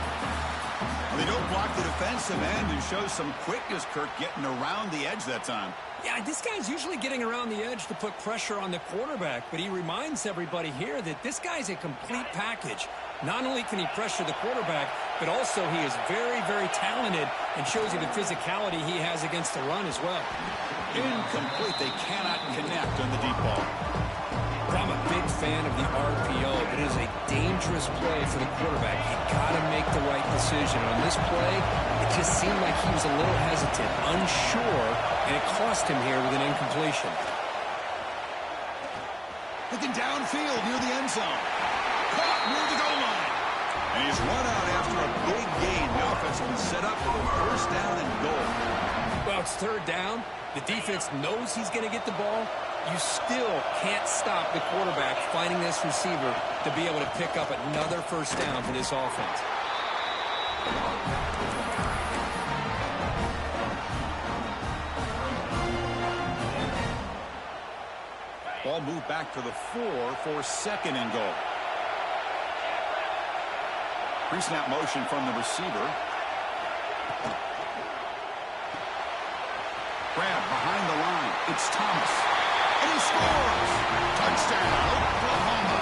They don't block the defensive end and show some quickness, Kirk, getting around the edge that time. Yeah, this guy's usually getting around the edge to put pressure on the quarterback, but he reminds everybody here that this guy's a complete package. Not only can he pressure the quarterback, but also he is very, very talented and shows you the physicality he has against the run as well. Incomplete. They cannot connect on the deep ball. I'm a big fan of the RPO, but it is a dangerous play for the quarterback. You got to make the right decision. On this play, it just seemed like he was a little hesitant, unsure, and it cost him here with an incompletion. Looking downfield near the end zone. Caught near the goal line. And he's run out after a big gain. The offense has been set up for the first down and goal. Well, it's third down. The defense knows he's going to get the ball. You still can't stop the quarterback finding this receiver to be able to pick up another first down for this offense. Ball moved back to the 4 for second and goal. Pre-snap motion from the receiver. Grab behind the line. It's Thomas. And he scores! Touchdown, Oklahoma.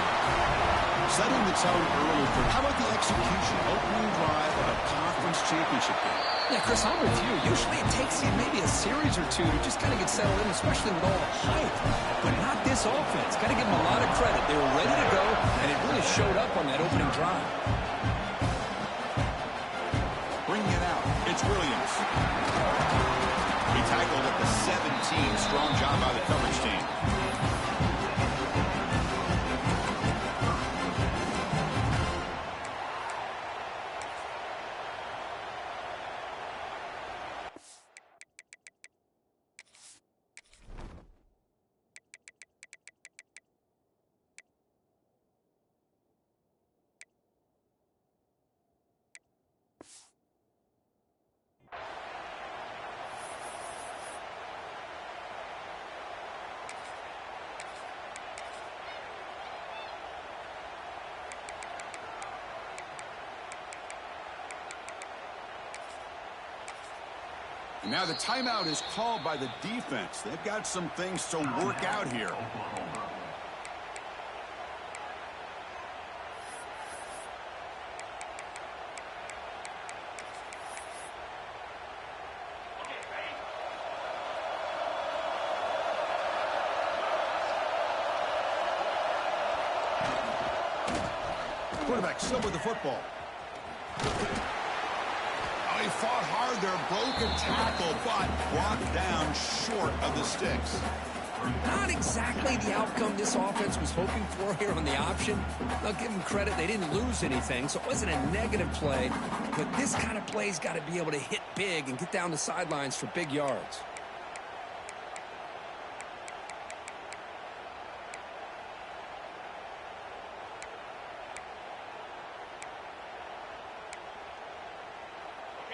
Setting the tone early for how about the execution? Opening drive of a conference championship game. Yeah, Chris, I'm with you. Usually it takes you maybe a series or two to just kind of get settled in, especially with all the hype. But not this offense. Got to give them a lot of credit. They were ready to go, and it really showed up on that opening drive. Bringing it out. It's Williams. He tackled at the 17. Strong job by the coverage team. Now the timeout is called by the defense. They've got some things to work out here. Quarterback still with the football. He fought hard there, broke a tackle, but brought down short of the sticks. Not exactly the outcome this offense was hoping for here on the option. I'll give them credit. They didn't lose anything, so it wasn't a negative play. But this kind of play's got to be able to hit big and get down the sidelines for big yards.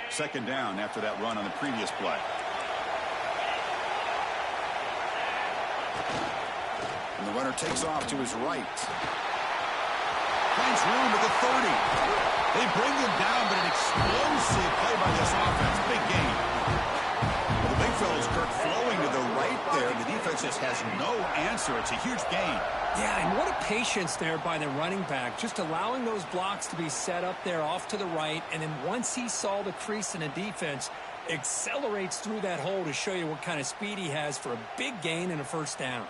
Second down after that run on the previous play. And the runner takes off to his right. Finds room at the 30. They bring him down, but an explosive play by this offense. Big gain. Well, the big fellow's Kirk flowing to the right there. The defense just has no answer. It's a huge gain. Yeah, and what a patience there by the running back, just allowing those blocks to be set up there off to the right, and then once he saw the crease in the defense, accelerates through that hole to show you what kind of speed he has for a big gain and a first down.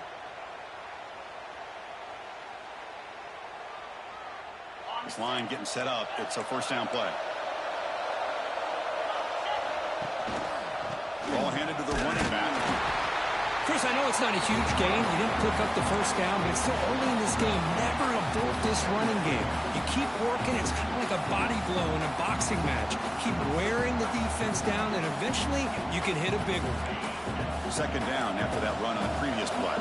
This line getting set up. It's a first down play. Ball handed to the running back. Chris, I know it's not a huge gain. You didn't pick up the first down, but it's still early in this game. Never abort this running game. You keep working. It's kind of like a body blow in a boxing match. Keep wearing the defense down, and eventually you can hit a big one. Second down after that run on the previous play.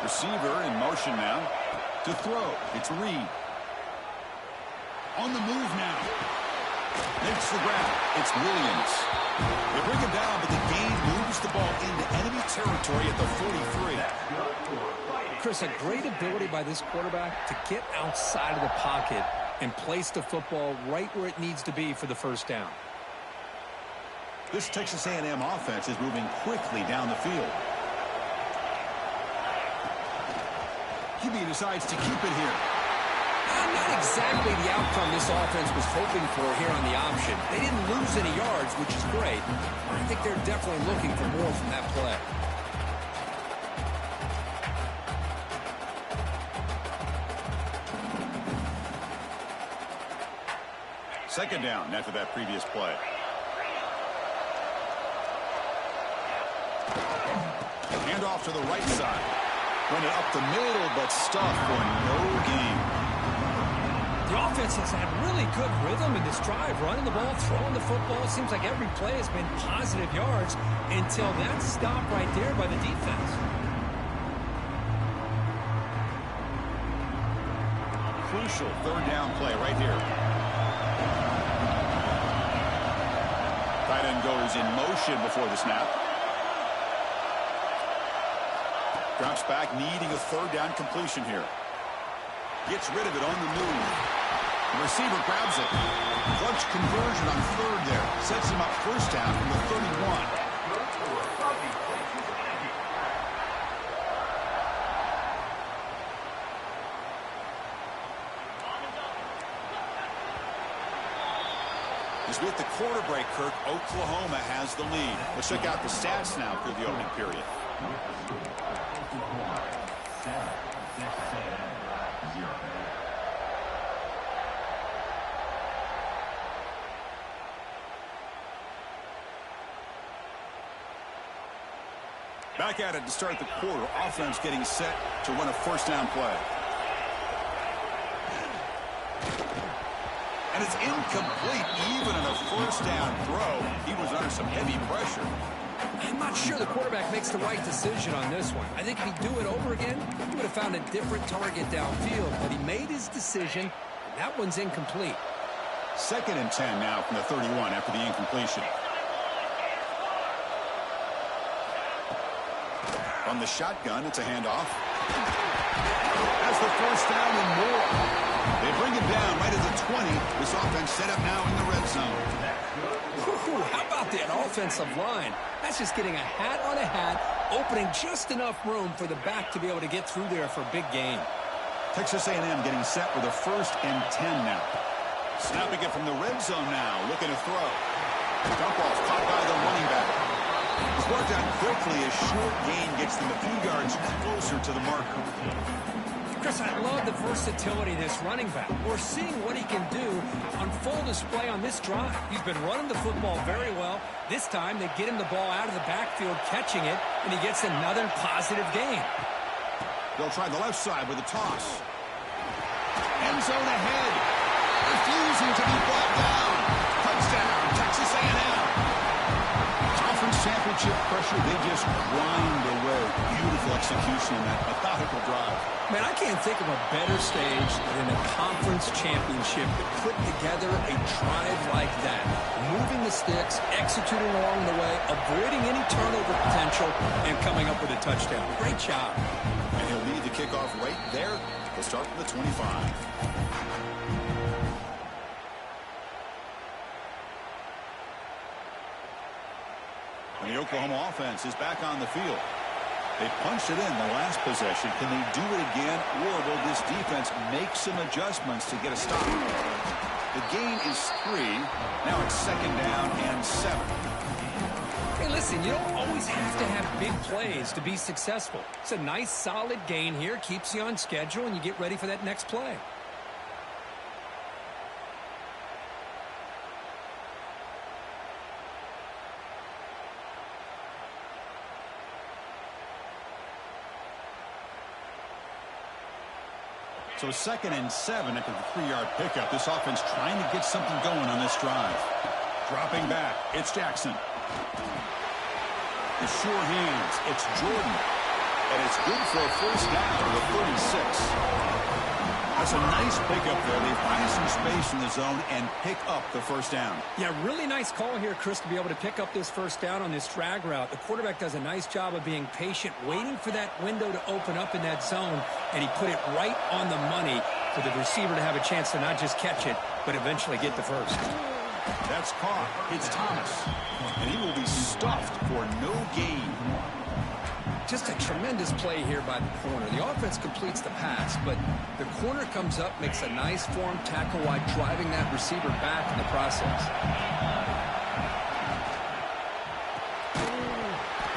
Receiver in motion now to throw. It's Reed. On the move now. Makes the grab. It's Williams. They bring him down, but the game moves the ball into enemy territory at the 43. Chris, a great ability by this quarterback to get outside of the pocket and place the football right where it needs to be for the first down. This Texas A&M offense is moving quickly down the field. QB decides to keep it here. Not exactly the outcome this offense was hoping for here on the option. They didn't lose any yards, which is great. I think they're definitely looking for more from that play. Second down after that previous play. Hand off to the right side. Run it up the middle, but stuffed for no gain. The offense has had really good rhythm in this drive, running the ball, throwing the football. Seems like every play has been positive yards until that stop right there by the defense. Crucial third down play right here. Tight end goes in motion before the snap. Drops back, needing a third down completion here. Gets rid of it on the move. The receiver grabs it. Clutch conversion on third there. Sets him up first down from the 31. As with the quarter break, Kirk, Oklahoma has the lead. Let's check out the stats now through the opening period. Back at it to start the quarter. Offense getting set to run a first down play. And it's incomplete even on a first down throw. He was under some heavy pressure. I'm not sure the quarterback makes the right decision on this one. I think if he'd do it over again, he would have found a different target downfield. But he made his decision, and that one's incomplete. 2nd and 10 now from the 31 after the incompletion. From the shotgun, it's a handoff. That's the first down and more. They bring it down right at the 20. This offense set up now in the red zone. Ooh, how about that offensive line? That's just getting a hat on a hat, opening just enough room for the back to be able to get through there for a big gain. Texas A&M getting set with a 1st and 10 now. Snapping it from the red zone now, looking to throw. Dump off caught by the running back. It's worked out quickly as short gain gets them a few yards closer to the marker. Chris, I love the versatility of this running back. We're seeing what he can do on full display on this drive. He's been running the football very well. This time, they get him the ball out of the backfield, catching it, and he gets another positive gain. They'll try the left side with a toss. End zone ahead. Refusing to be brought down. Touchdown, Texas A&M. Conference championship pressure, they just grind away. Beautiful execution in that methodical drive. Man, I can't think of a better stage than a conference championship to put together a drive like that. Moving the sticks, executing along the way, avoiding any turnover potential, and coming up with a touchdown. Great job. And he'll lead the kickoff right there. He'll start from the 25. And the Oklahoma offense is back on the field. They punched it in the last possession. Can they do it again, or will this defense make some adjustments to get a stop? The gain is 3. Now it's 2nd down and 7. Hey, listen, you don't always have to have big plays to be successful. It's a nice, solid gain here. Keeps you on schedule, and you get ready for that next play. So 2nd and 7 after the 3-yard pickup. This offense trying to get something going on this drive. Dropping back, it's Jackson. The sure hands, it's Jordan. And it's good for a first down to the 36. That's a nice pickup there. They find some space in the zone and pick up the first down. Yeah, really nice call here, Chris, to be able to pick up this first down on this drag route. The quarterback does a nice job of being patient, waiting for that window to open up in that zone, and he put it right on the money for the receiver to have a chance to not just catch it, but eventually get the first. That's caught. It's Thomas. And he will be stuffed for no gain. Just a tremendous play here by the corner. The offense completes the pass, but the corner comes up, makes a nice form tackle while driving that receiver back in the process.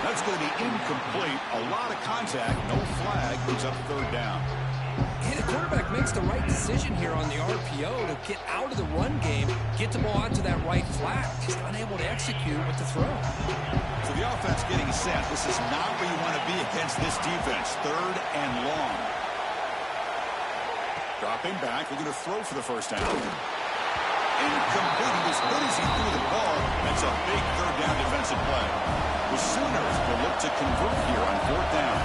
That's going to be incomplete. A lot of contact. No flag. Brings up 3rd down. And the quarterback makes the right decision here on the RPO to get out of the run game, get the ball out to that right flat. Just unable to execute with the throw. So the offense getting set. This is not where you want to be against this defense. 3rd and long. Dropping back. They're going to throw for the first down. Incomplete. He was good as he threw the ball. That's a big 3rd down defensive play. The Sooners will look to convert here on 4th down.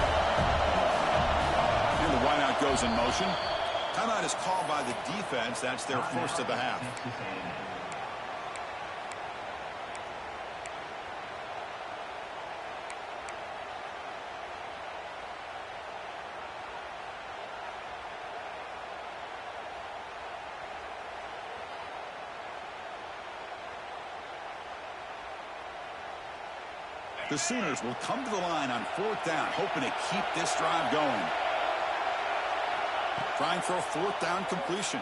And the wideout goes in motion. Timeout is called by the defense. That's their first of the half. The Sooners will come to the line on 4th down, hoping to keep this drive going. Trying for a 4th down completion.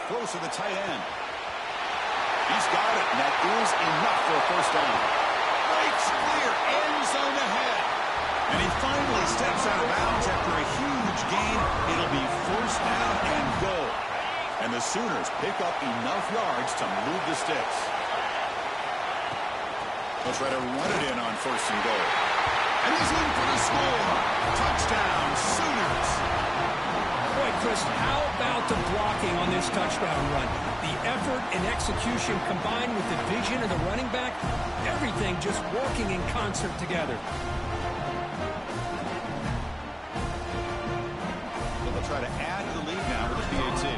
Close to the tight end. He's got it, and that is enough for a 1st down. Breaks clear, end zone ahead. And he finally steps out of bounds after a huge gain. It'll be 1st down and goal. And the Sooners pick up enough yards to move the sticks. They'll try to run it in on 1st and goal. And he's in for the score. Touchdown, Sooners. Boy, Chris, how about the blocking on this touchdown run? The effort and execution combined with the vision of the running back, everything just working in concert together. So they'll try to add to the lead now with the PAT.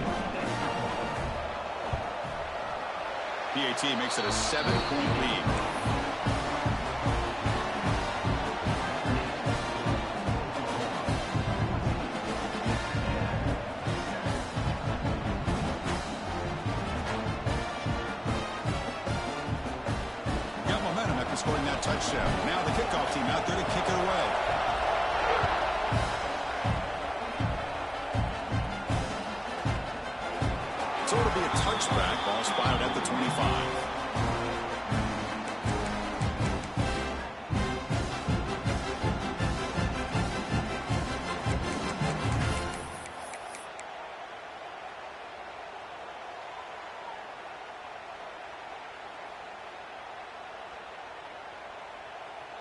PAT makes it a 7-point lead. Scoring that touchdown. Now the kickoff team out there to kick it away. So it'll be a touchback. Ball spotted at the 25.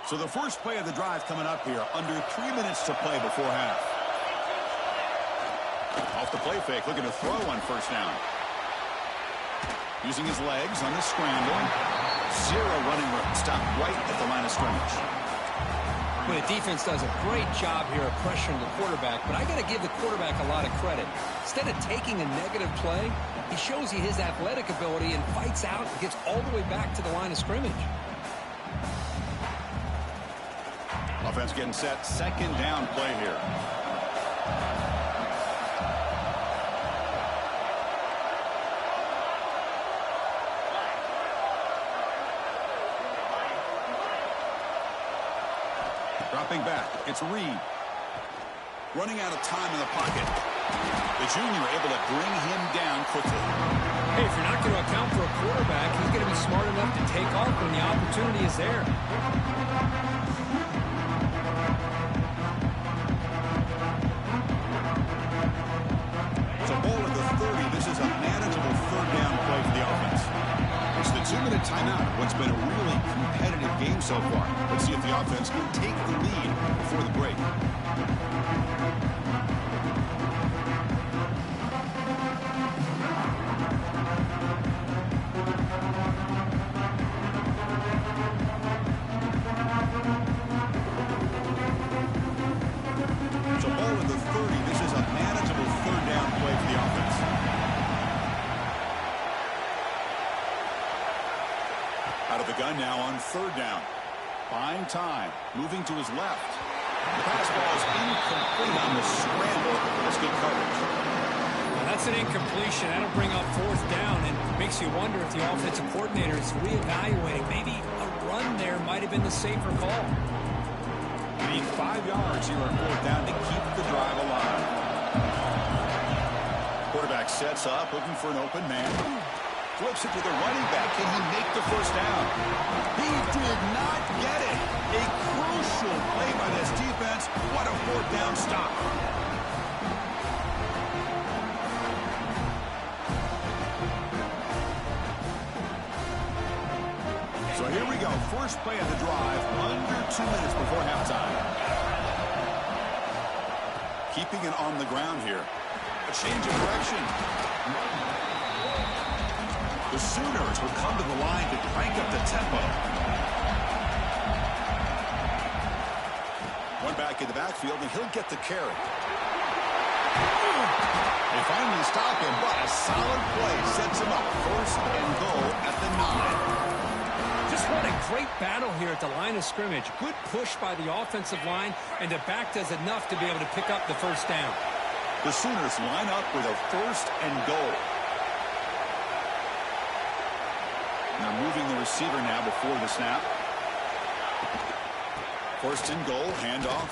So the first play of the drive coming up here, under 3 minutes to play before half. Off the play fake, looking to throw on 1st down. Using his legs on the scramble. Zero running room. Stopped right at the line of scrimmage. Well, the defense does a great job here of pressuring the quarterback, but I got to give the quarterback a lot of credit. Instead of taking a negative play, he shows you his athletic ability and fights out and gets all the way back to the line of scrimmage. Offense getting set. 2nd down play here. Dropping back. It's Reed. Running out of time in the pocket. The junior able to bring him down quickly. Hey, if you're not going to account for a quarterback, he's going to be smart enough to take off when the opportunity is there. Timeout. What's been a really competitive game so far. Let's see if the offense can take the lead before the break. So ball at the 30. This is a manageable 3rd down play for the offense. Out of the gun now on 3rd down. Buying time. Moving to his left. The pass ball is incomplete on the scramble. That's good coverage. Now that's an incompletion. That'll bring up 4th down and makes you wonder if the offensive coordinator is reevaluating. Maybe a run there might have been the safer call. You need 5 yards here on 4th down to keep the drive alive. Quarterback sets up, looking for an open man. Flips it to the running back. Can he make the 1st down? He did not get it. A crucial play by this defense. What a 4th down stop. So here we go. First play of the drive. Under 2 minutes before halftime. Keeping it on the ground here. A change of direction. The Sooners will come to the line to crank up the tempo. One back in the backfield, and he'll get the carry. They finally stop him, but a solid play sets him up. 1st and goal at the 9. Just what a great battle here at the line of scrimmage. Good push by the offensive line, and the back does enough to be able to pick up the 1st down. The Sooners line up with a 1st and goal. They're moving the receiver now before the snap. First and goal, handoff.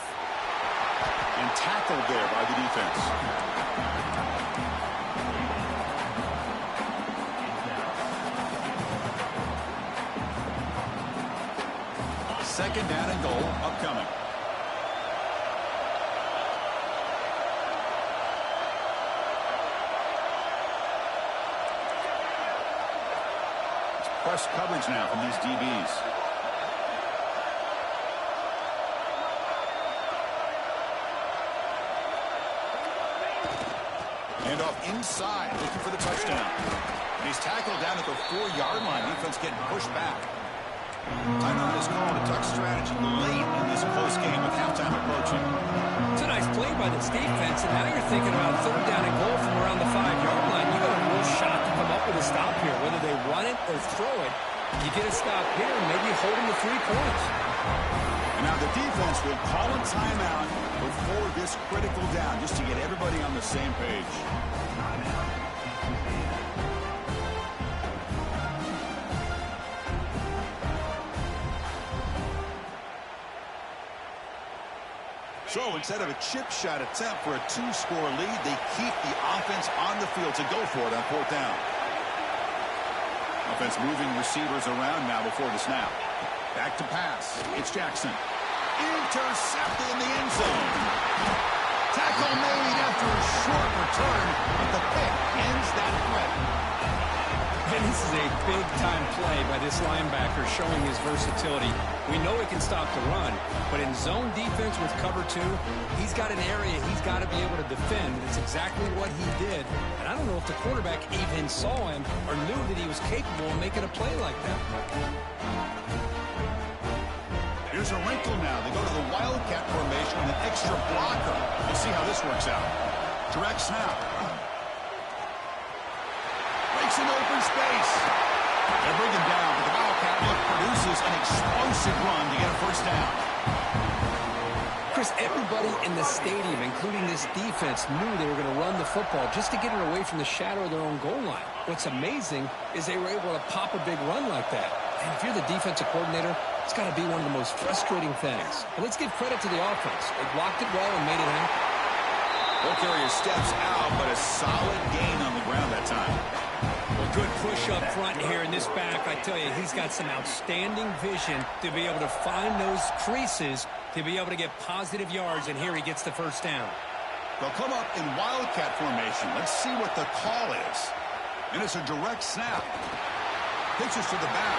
And tackled there by the defense. Second down and goal upcoming. It's press coverage now from these DBs. Handoff inside, looking for the touchdown. And he's tackled down at the 4-yard line. Defense getting pushed back. Timeout is called. A tuck strategy late in this close game with halftime approaching. It's a nice play by this defense, and now you're thinking about third down and goal from around the 5-yard line. You got a real shot to come up with a stop here. Whether they run it or throw it, you get a stop here and maybe hold them to 3 points. And now the defense will call a timeout before this critical down just to get everybody on the same page. So instead of a chip shot attempt for a 2-score lead, they keep the offense on the field to go for it on 4th down. Offense moving receivers around now before the snap. Back to pass. It's Jackson. Intercepted in the end zone. Tackle made after a short return, but the pick ends that threat. And this is a big-time play by this linebacker showing his versatility. We know he can stop the run, but in zone defense with cover 2, he's got an area he's got to be able to defend. It's exactly what he did. And I don't know if the quarterback even saw him or knew that he was capable of making a play like that. Here's a wrinkle now. They go to the Wildcat formation with an extra blocker. We'll see how this works out. Direct snap. Breaks an open space. They'll bring him down, but the Wildcat look produces an explosive run to get a first down. Chris, everybody in the stadium, including this defense, knew they were going to run the football just to get it away from the shadow of their own goal line. What's amazing is they were able to pop a big run like that. And if you're the defensive coordinator, it's got to be one of the most frustrating things. But let's give credit to the offense. They blocked it well and made it happen. Ball carrier steps out, but a solid gain on the ground that time. Well, good push up front here in this back. I tell you, he's got some outstanding vision to be able to find those creases, to be able to get positive yards, and here he gets the first down. They'll come up in Wildcat formation. Let's see what the call is. And it's a direct snap. Pitches to the back.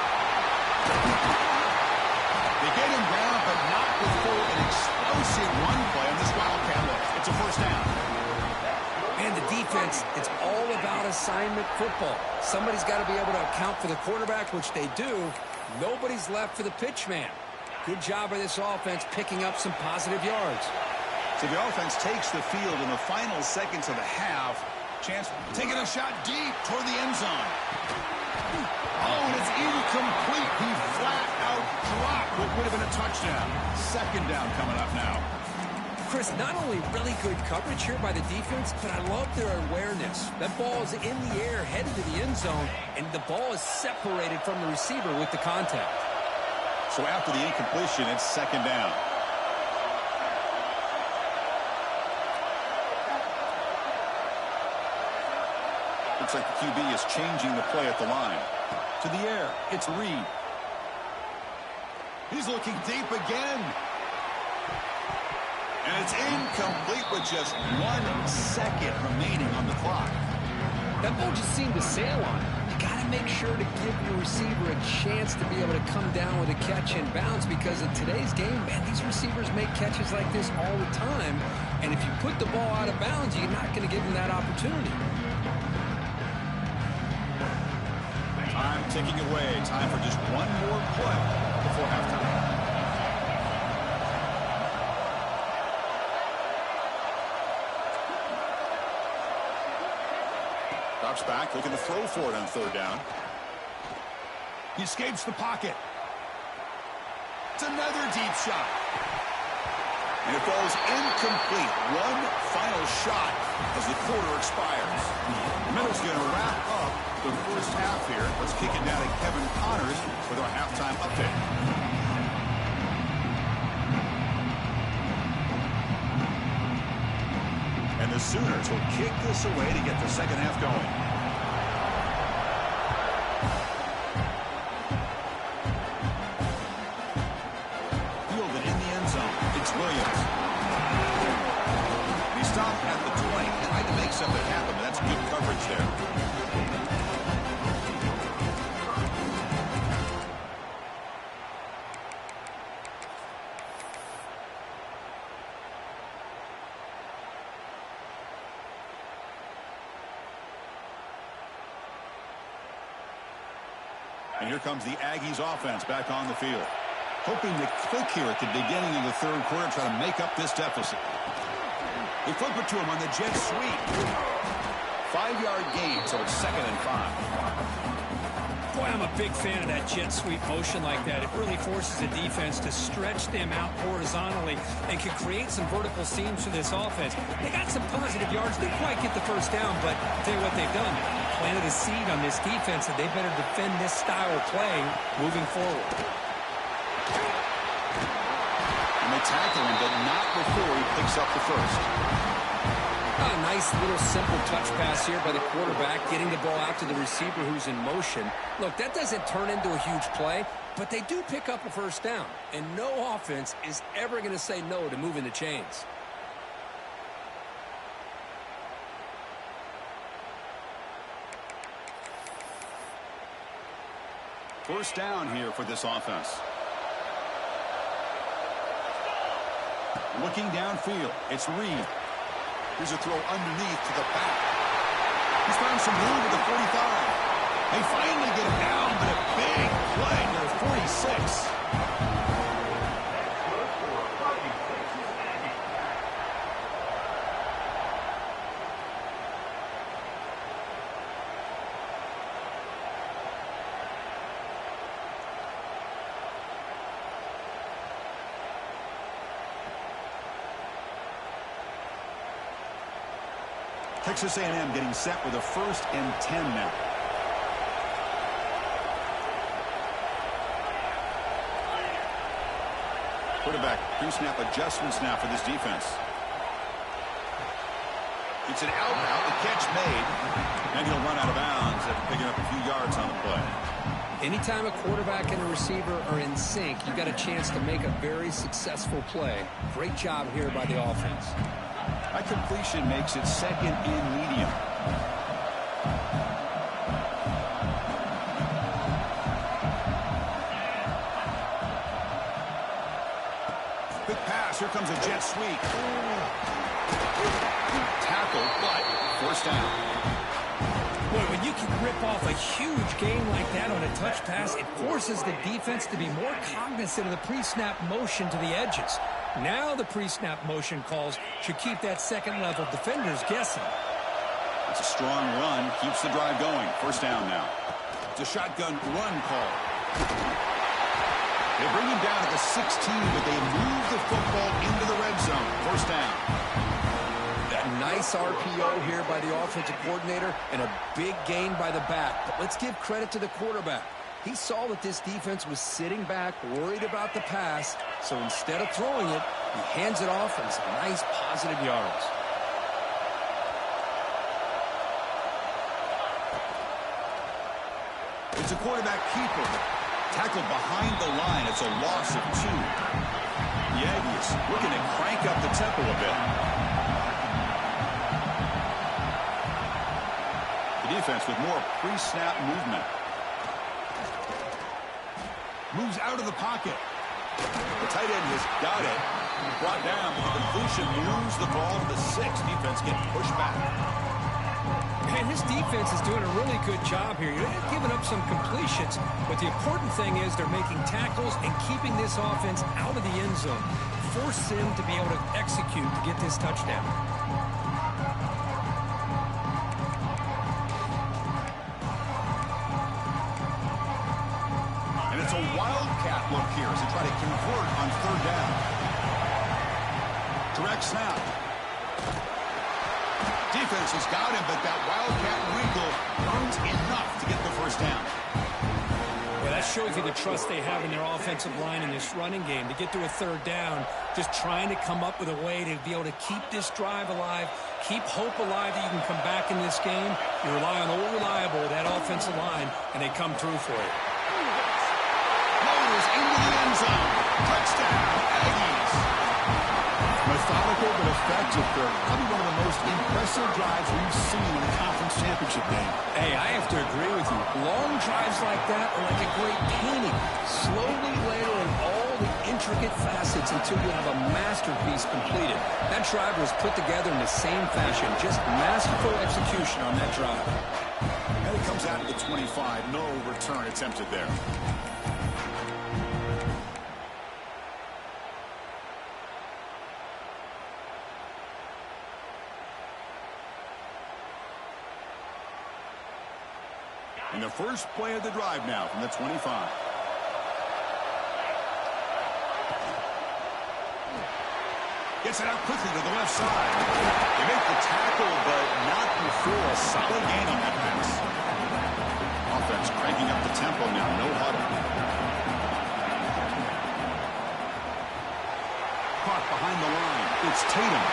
They get him down, but not before an explosive run play on this Wildcat look. It's a first down. And the defense, it's all about assignment football. Somebody's got to be able to account for the quarterback, which they do. Nobody's left for the pitch man. Good job by this offense picking up some positive yards. So the offense takes the field in the final seconds of the half. Chance taking a shot deep toward the end zone. Oh, and it's incomplete. He flat out dropped what would have been a touchdown. Second down coming up now. Chris, not only really good coverage here by the defense, but I love their awareness. That ball is in the air, headed to the end zone, and the ball is separated from the receiver with the contact. So after the incompletion, it's second down. Looks like the QB is changing the play at the line. To the air, it's Reed. He's looking deep again. And it's incomplete with just 1 second remaining on the clock. That ball just seemed to sail on it. You got to make sure to give your receiver a chance to be able to come down with a catch and bounce, because in today's game, man, these receivers make catches like this all the time. And if you put the ball out of bounds, you're not going to give them that opportunity. Time ticking away. Time for just one more play before halftime. Drops back, looking to throw for it on third down. He escapes the pocket. It's another deep shot. And it falls incomplete. One final shot as the quarter expires. The Middle's going to wrap up the first half here. Let's kick it down to Kevin Connors with our halftime update. the Sooners will kick this away to get the second half going. Fielded in the end zone. It's Williams. He stopped at the 20. Tried to make something happen, but that's good coverage there. And here comes the Aggies offense back on the field. Hoping to click here at the beginning of the third quarter, try to make up this deficit. They flip it to him on the jet sweep. 5-yard gain, so it's 2nd and 5. Boy, I'm a big fan of that jet sweep motion like that. It really forces the defense to stretch them out horizontally and can create some vertical seams for this offense. They got some positive yards. Didn't quite get the first down, but I'll tell you what they've done. Planted a seed on this defense that they better defend this style of play moving forward. And they tackle him, but not before he picks up the first. A nice little simple touch pass here by the quarterback, getting the ball out to the receiver who's in motion. Look, that doesn't turn into a huge play, but they do pick up a first down. And no offense is ever going to say no to moving the chains. First down here for this offense. Looking downfield, it's Reed. Here's a throw underneath to the back. He's found some room at the 45. They finally get him down, but a big play to the 46. Texas A&M getting set with a 1st and 10 now. Quarterback pre-snap adjustments now for this defense. It's an out route, the catch made, and he'll run out of bounds after picking up a few yards on the play. Anytime a quarterback and a receiver are in sync, you got a chance to make a very successful play. Great job here by the offense. That completion makes it 2nd and medium. Quick pass. Here comes a jet sweep. Tackle, but first down. Boy, when you can rip off a huge gain like that on a touch pass, it forces the defense to be more cognizant of the pre-snap motion to the edges. Now the pre-snap motion calls should keep that second-level defenders guessing. It's a strong run. Keeps the drive going. First down now. It's a shotgun run call. They bring him down at the 16, but they move the football into the red zone. First down. That nice RPO here by the offensive coordinator and a big gain by the back. But let's give credit to the quarterback. He saw that this defense was sitting back, worried about the pass, so instead of throwing it, he hands it off and some nice positive yards. It's a quarterback keeper. Tackled behind the line. It's a loss of 2. The Aggies looking to crank up the tempo a bit. The defense with more pre-snap movement. Moves out of the pocket. The tight end has got it. Brought down. The completion moves the ball to the 6. Defense getting pushed back. Man, this defense is doing a really good job here. They're giving up some completions, but the important thing is they're making tackles and keeping this offense out of the end zone. Force them to be able to execute to get this touchdown. And it's a wildcat look here as they try to convert on 3rd down. Direct snap. Defense has got him, but that wildcat wrinkle earns enough to get the first down. Well, that shows you the trust they have in their offensive line in this running game. To get to a third down, just trying to come up with a way to be able to keep this drive alive, keep hope alive that you can come back in this game. You rely on old reliable, that offensive line, and they come through for you. Motors into the end zone. Touchdown, Aggies. Methodical but effective, Kirk. Probably one of the most impressive drives we've seen in a conference championship game. Hey, I have to agree with you. Long drives like that are like a great painting. Slowly layering all the intricate facets until you have a masterpiece completed. That drive was put together in the same fashion. Just masterful execution on that drive. And it comes out of the 25. No return attempted there. And the first play of the drive now from the 25. Gets it out quickly to the left side. They make the tackle, but not before a solid gain on that pass. Offense cranking up the tempo now. No huddle. Caught behind the line. It's Tatum.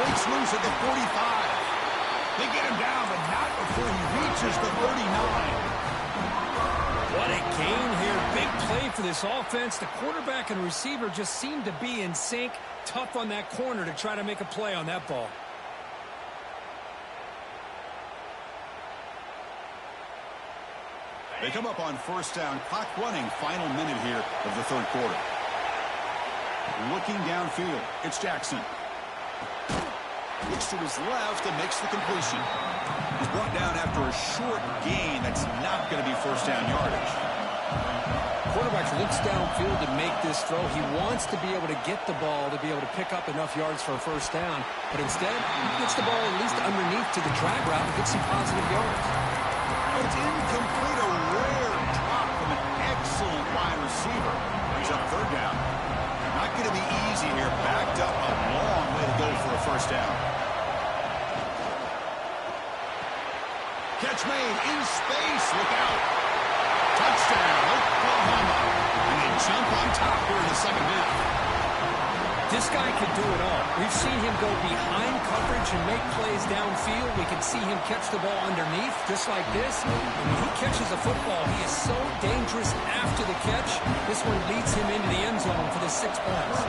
Breaks loose at the 45. They get him down, but not before he reaches the 39. What a gain here. Big play for this offense. The quarterback and receiver just seem to be in sync. Tough on that corner to try to make a play on that ball. They come up on first down. Clock running. Final minute here of the third quarter. Looking downfield. It's Jackson. Looks to his left and makes the completion. He's brought down after a short gain. That's not going to be first down yardage. Quarterback looks downfield to make this throw. He wants to be able to get the ball to be able to pick up enough yards for a first down. But instead, he gets the ball at least underneath to the drag route and gets some positive yards. But it's incomplete. A rare drop from an excellent wide receiver. He's up third down. Not going to be easy here. Backed up a long way to go for a first down. Catch made in space. Look out. Touchdown, Oklahoma. And they jump on top here in the second half. This guy can do it all. We've seen him go behind coverage and make plays downfield. We can see him catch the ball underneath, just like this. And when he catches a football, he is so dangerous after the catch. This one leads him into the end zone for the 6 points.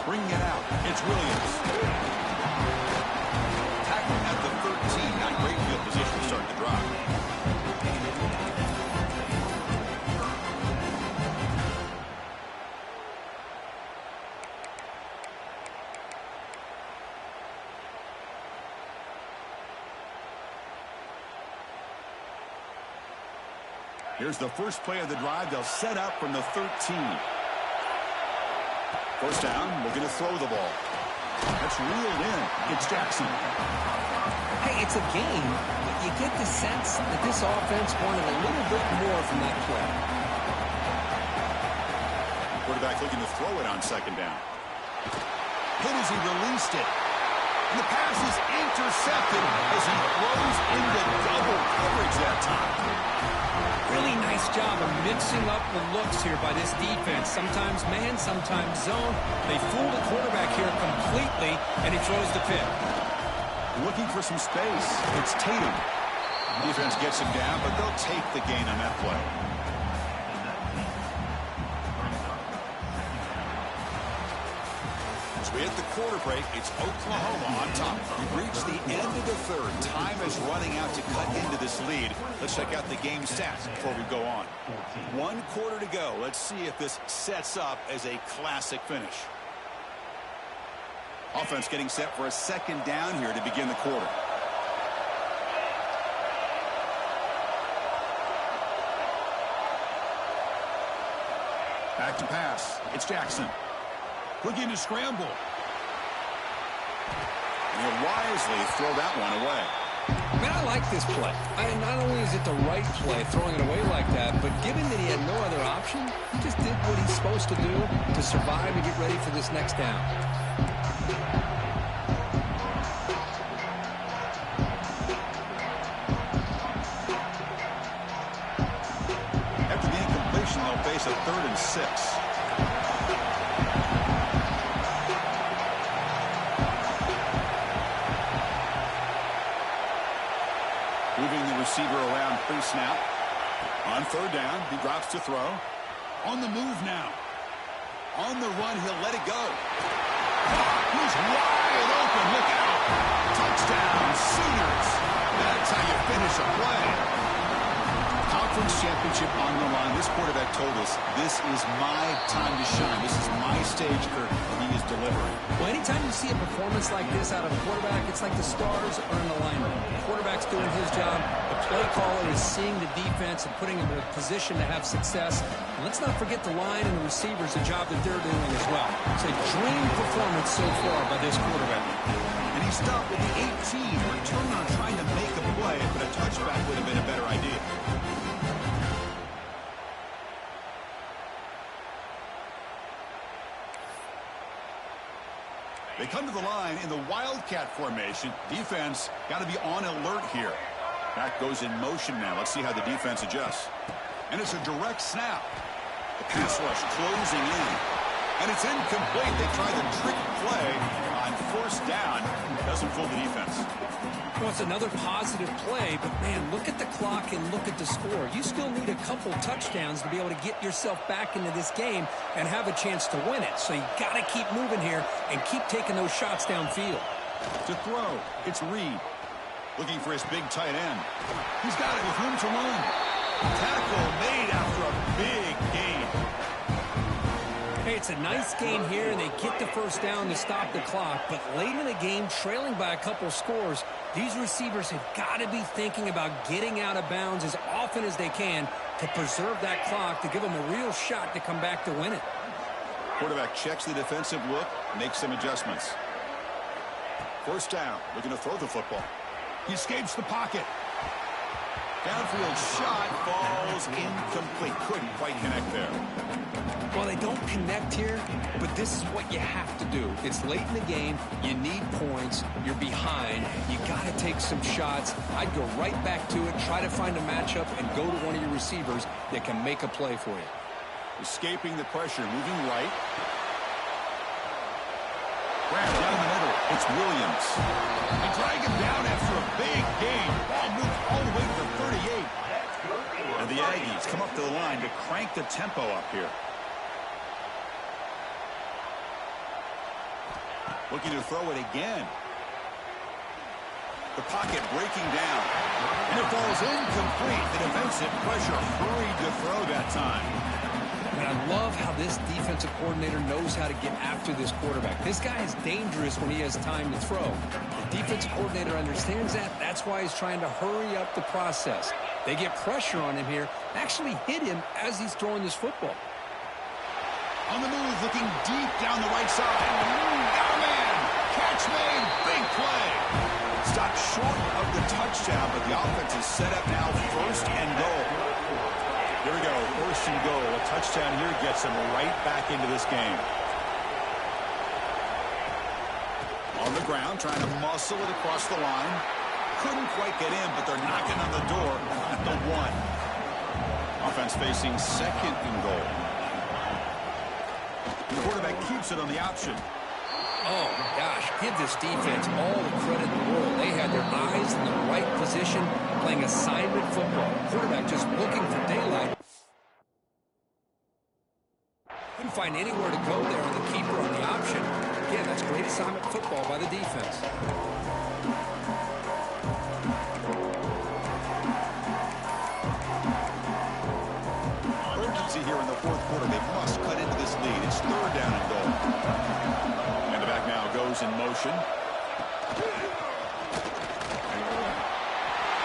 Bringing it out. It's Williams. Tackling at the 13. Not great field position to start the drive. Here's the first play of the drive. They'll set up from the 13. First down, looking to throw the ball. That's reeled in. It's Jackson. Hey, it's a game, but you get the sense that this offense wanted a little bit more from that play. Quarterback looking to throw it on second down. Hit as he released it. And the pass is intercepted as he throws into double coverage that time. Really nice job of mixing up the looks here by this defense. Sometimes man, sometimes zone. They fool the quarterback here completely, and he throws the pick. Looking for some space. It's Tatum. Defense gets him down, but they'll take the gain on that play. As we hit the quarter break, it's Oklahoma on top. We've reached the end of the third. Time is running out to cut into this lead. Let's check out the game stats before we go on. 1 quarter to go. Let's see if this sets up as a classic finish. Offense getting set for a second down here to begin the quarter. Back to pass. It's Jackson. Looking to scramble. And he'll wisely throw that one away. Man, I like this play. Not only is it the right play, throwing it away like that, but given that he had no other option, he just did what he's supposed to do to survive and get ready for this next down. It's a 3rd and 6. Moving the receiver around pre-snap. On 3rd down, he drops to throw. On the move now. On the run, he'll let it go. He's wide open. Look out. Touchdown, Sooners. That's how you finish a play. Conference championship on the line. This quarterback told us, this is my time to shine. This is my stage, Kirk, and he is delivering. Well, anytime you see a performance like this out of a quarterback, it's like the stars are in alignment. The quarterback's doing his job. The play caller is seeing the defense and putting him in a position to have success. And let's not forget the line and the receivers, the job that they're doing as well. It's a dream performance so far by this quarterback. And he stopped at the 18. Return on trying to make a play, but a touchback would have been a better idea. They come to the line in the Wildcat formation. Defense got to be on alert here. Back goes in motion now. Let's see how the defense adjusts. And it's a direct snap. The pass rush closing in. And it's incomplete. They try the trick play on 1st down. Doesn't fool the defense. Well, it's another positive play, but, man, look at the clock and look at the score. You still need a couple touchdowns to be able to get yourself back into this game and have a chance to win it. So you got to keep moving here and keep taking those shots downfield. To throw, it's Reed. Looking for his big tight end. He's got it with room to run. Tackle made after a big gain. Hey, it's a nice game here, and they get the 1st down to stop the clock. But late in the game, trailing by a couple scores, these receivers have got to be thinking about getting out of bounds as often as they can to preserve that clock, to give them a real shot to come back to win it. Quarterback checks the defensive look, makes some adjustments. 1st down, looking to throw the football. He escapes the pocket. Downfield shot falls incomplete. Couldn't quite connect there. Well, they don't connect here, but this is what you have to do. It's late in the game. You need points. You're behind. You got to take some shots. I'd go right back to it, try to find a matchup, and go to one of your receivers that can make a play for you. Escaping the pressure, moving right. Grab down the middle. It's Williams. They drag him down after a big gain. Ball moved all the way to the 38. And the Aggies come up to the line to crank the tempo up here. Looking to throw it again. The pocket breaking down. And it falls incomplete. The defensive pressure hurried to throw that time. And I love how this defensive coordinator knows how to get after this quarterback. This guy is dangerous when he has time to throw. The defensive coordinator understands that. That's why he's trying to hurry up the process. They get pressure on him here, actually hit him as he's throwing this football. On the move, looking deep down the right side. Got a man. Catch made. Big play. Stopped short of the touchdown, but the offense is set up now 1st and goal. Here we go, 1st and goal. A touchdown here gets them right back into this game. On the ground, trying to muscle it across the line. Couldn't quite get in, but they're knocking on the door at the 1. Offense facing 2nd and goal. The quarterback keeps it on the option. Oh, gosh, give this defense all the credit in the world. They had their eyes in the right position, playing assignment football. Quarterback just looking for daylight. Couldn't find anywhere to go there on the keeper on the option. Again, that's great assignment football by the defense. Urgency here in the 4th quarter. They must cut into this lead. It's 3rd down and goal. And the back now goes in motion.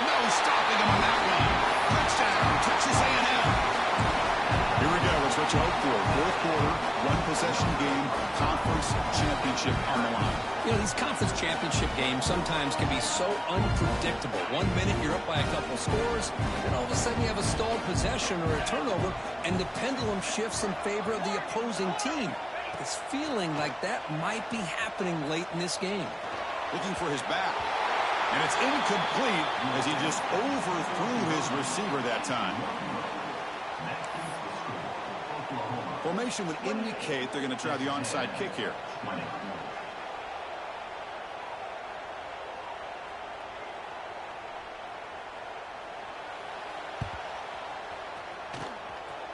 No stopping him on that one. Touchdown, Texas A&M. Here we go. It's what you hope for. 4th quarter, 1-possession game, conference championship on the line. You know, these conference championship games sometimes can be so unpredictable. 1 minute you're up by a couple scores, and all of a sudden you have a stalled possession or a turnover, and the pendulum shifts in favor of the opposing team. It's feeling like that might be happening late in this game. Looking for his back. And it's incomplete as he just overthrew his receiver that time. Formation would indicate they're going to try the onside kick here.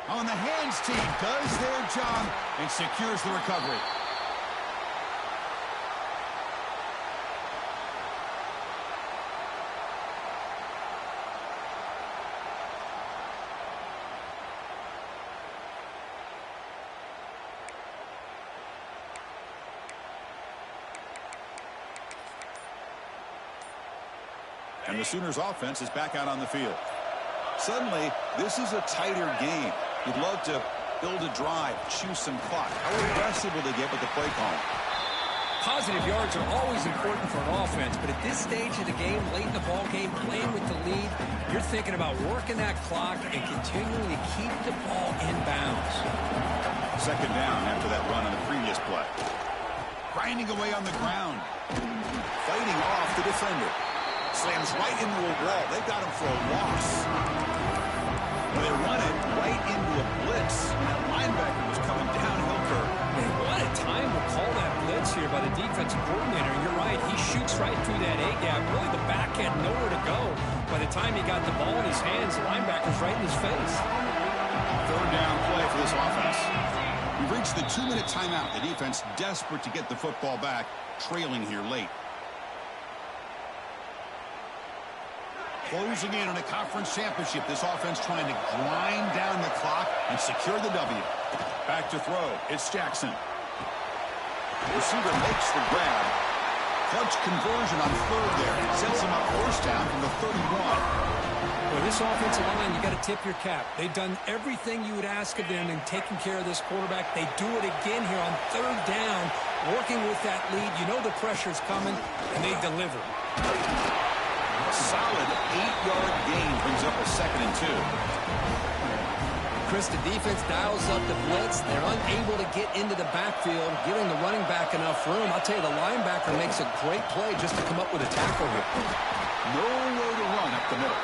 On the hands team does their job and secures the recovery. And the Sooners offense is back out on the field. Suddenly, this is a tighter game. You'd love to build a drive, choose some clock. How aggressive will they get with the play call? Positive yards are always important for an offense, but at this stage of the game, late in the ball game, playing with the lead, you're thinking about working that clock and continuing to keep the ball in bounds. Second down after that run on the previous play. Grinding away on the ground. Fighting off the defender. Slams right into a wall. They've got him for a loss. They run it right into a blitz. And that linebacker was coming downhill curve. Man, what a time to call that blitz here by the defensive coordinator. You're right. He shoots right through that A-gap. Really, the back had nowhere to go. By the time he got the ball in his hands, the linebacker's right in his face. Third down play for this offense. We've reached the 2-minute timeout. The defense desperate to get the football back, trailing here late. Closing in on a conference championship, this offense trying to grind down the clock and secure the W. Back to throw. It's Jackson. Receiver makes the grab. Clutch conversion on third there. Sends him up first down from the 31. Well, this offensive line, you got to tip your cap. They've done everything you would ask of them in taking care of this quarterback. They do it again here on third down, working with that lead. You know the pressure's coming, and they deliver. Solid 8-yard gain brings up a 2nd and 2. Chris, the defense dials up the blitz. They're unable to get into the backfield, giving the running back enough room. I'll tell you, the linebacker makes a great play just to come up with a tackle here. Nowhere to run up the middle.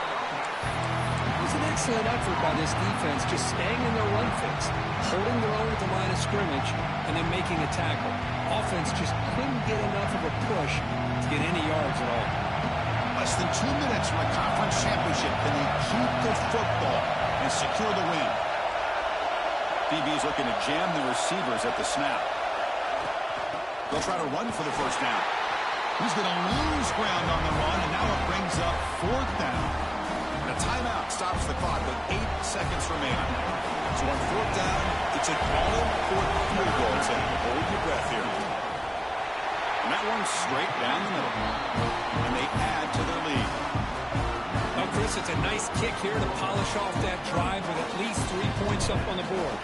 It was an excellent effort by this defense, just staying in their run fix, holding their own at the line of scrimmage, and then making a tackle. Offense just couldn't get enough of a push to get any yards at all. Less than 2 minutes from a conference championship. Can they keep the football and secure the win? DB's looking to jam the receivers at the snap. They'll try to run for the first down. He's going to lose ground on the run, and now it brings up 4th down. The timeout stops the clock with 8 seconds remaining. So on 4th down, it's an all-important field goal. So hold your breath here. And that one's straight down the middle. And they add to their lead. Well, Chris, it's a nice kick here to polish off that drive with at least 3 points up on the board.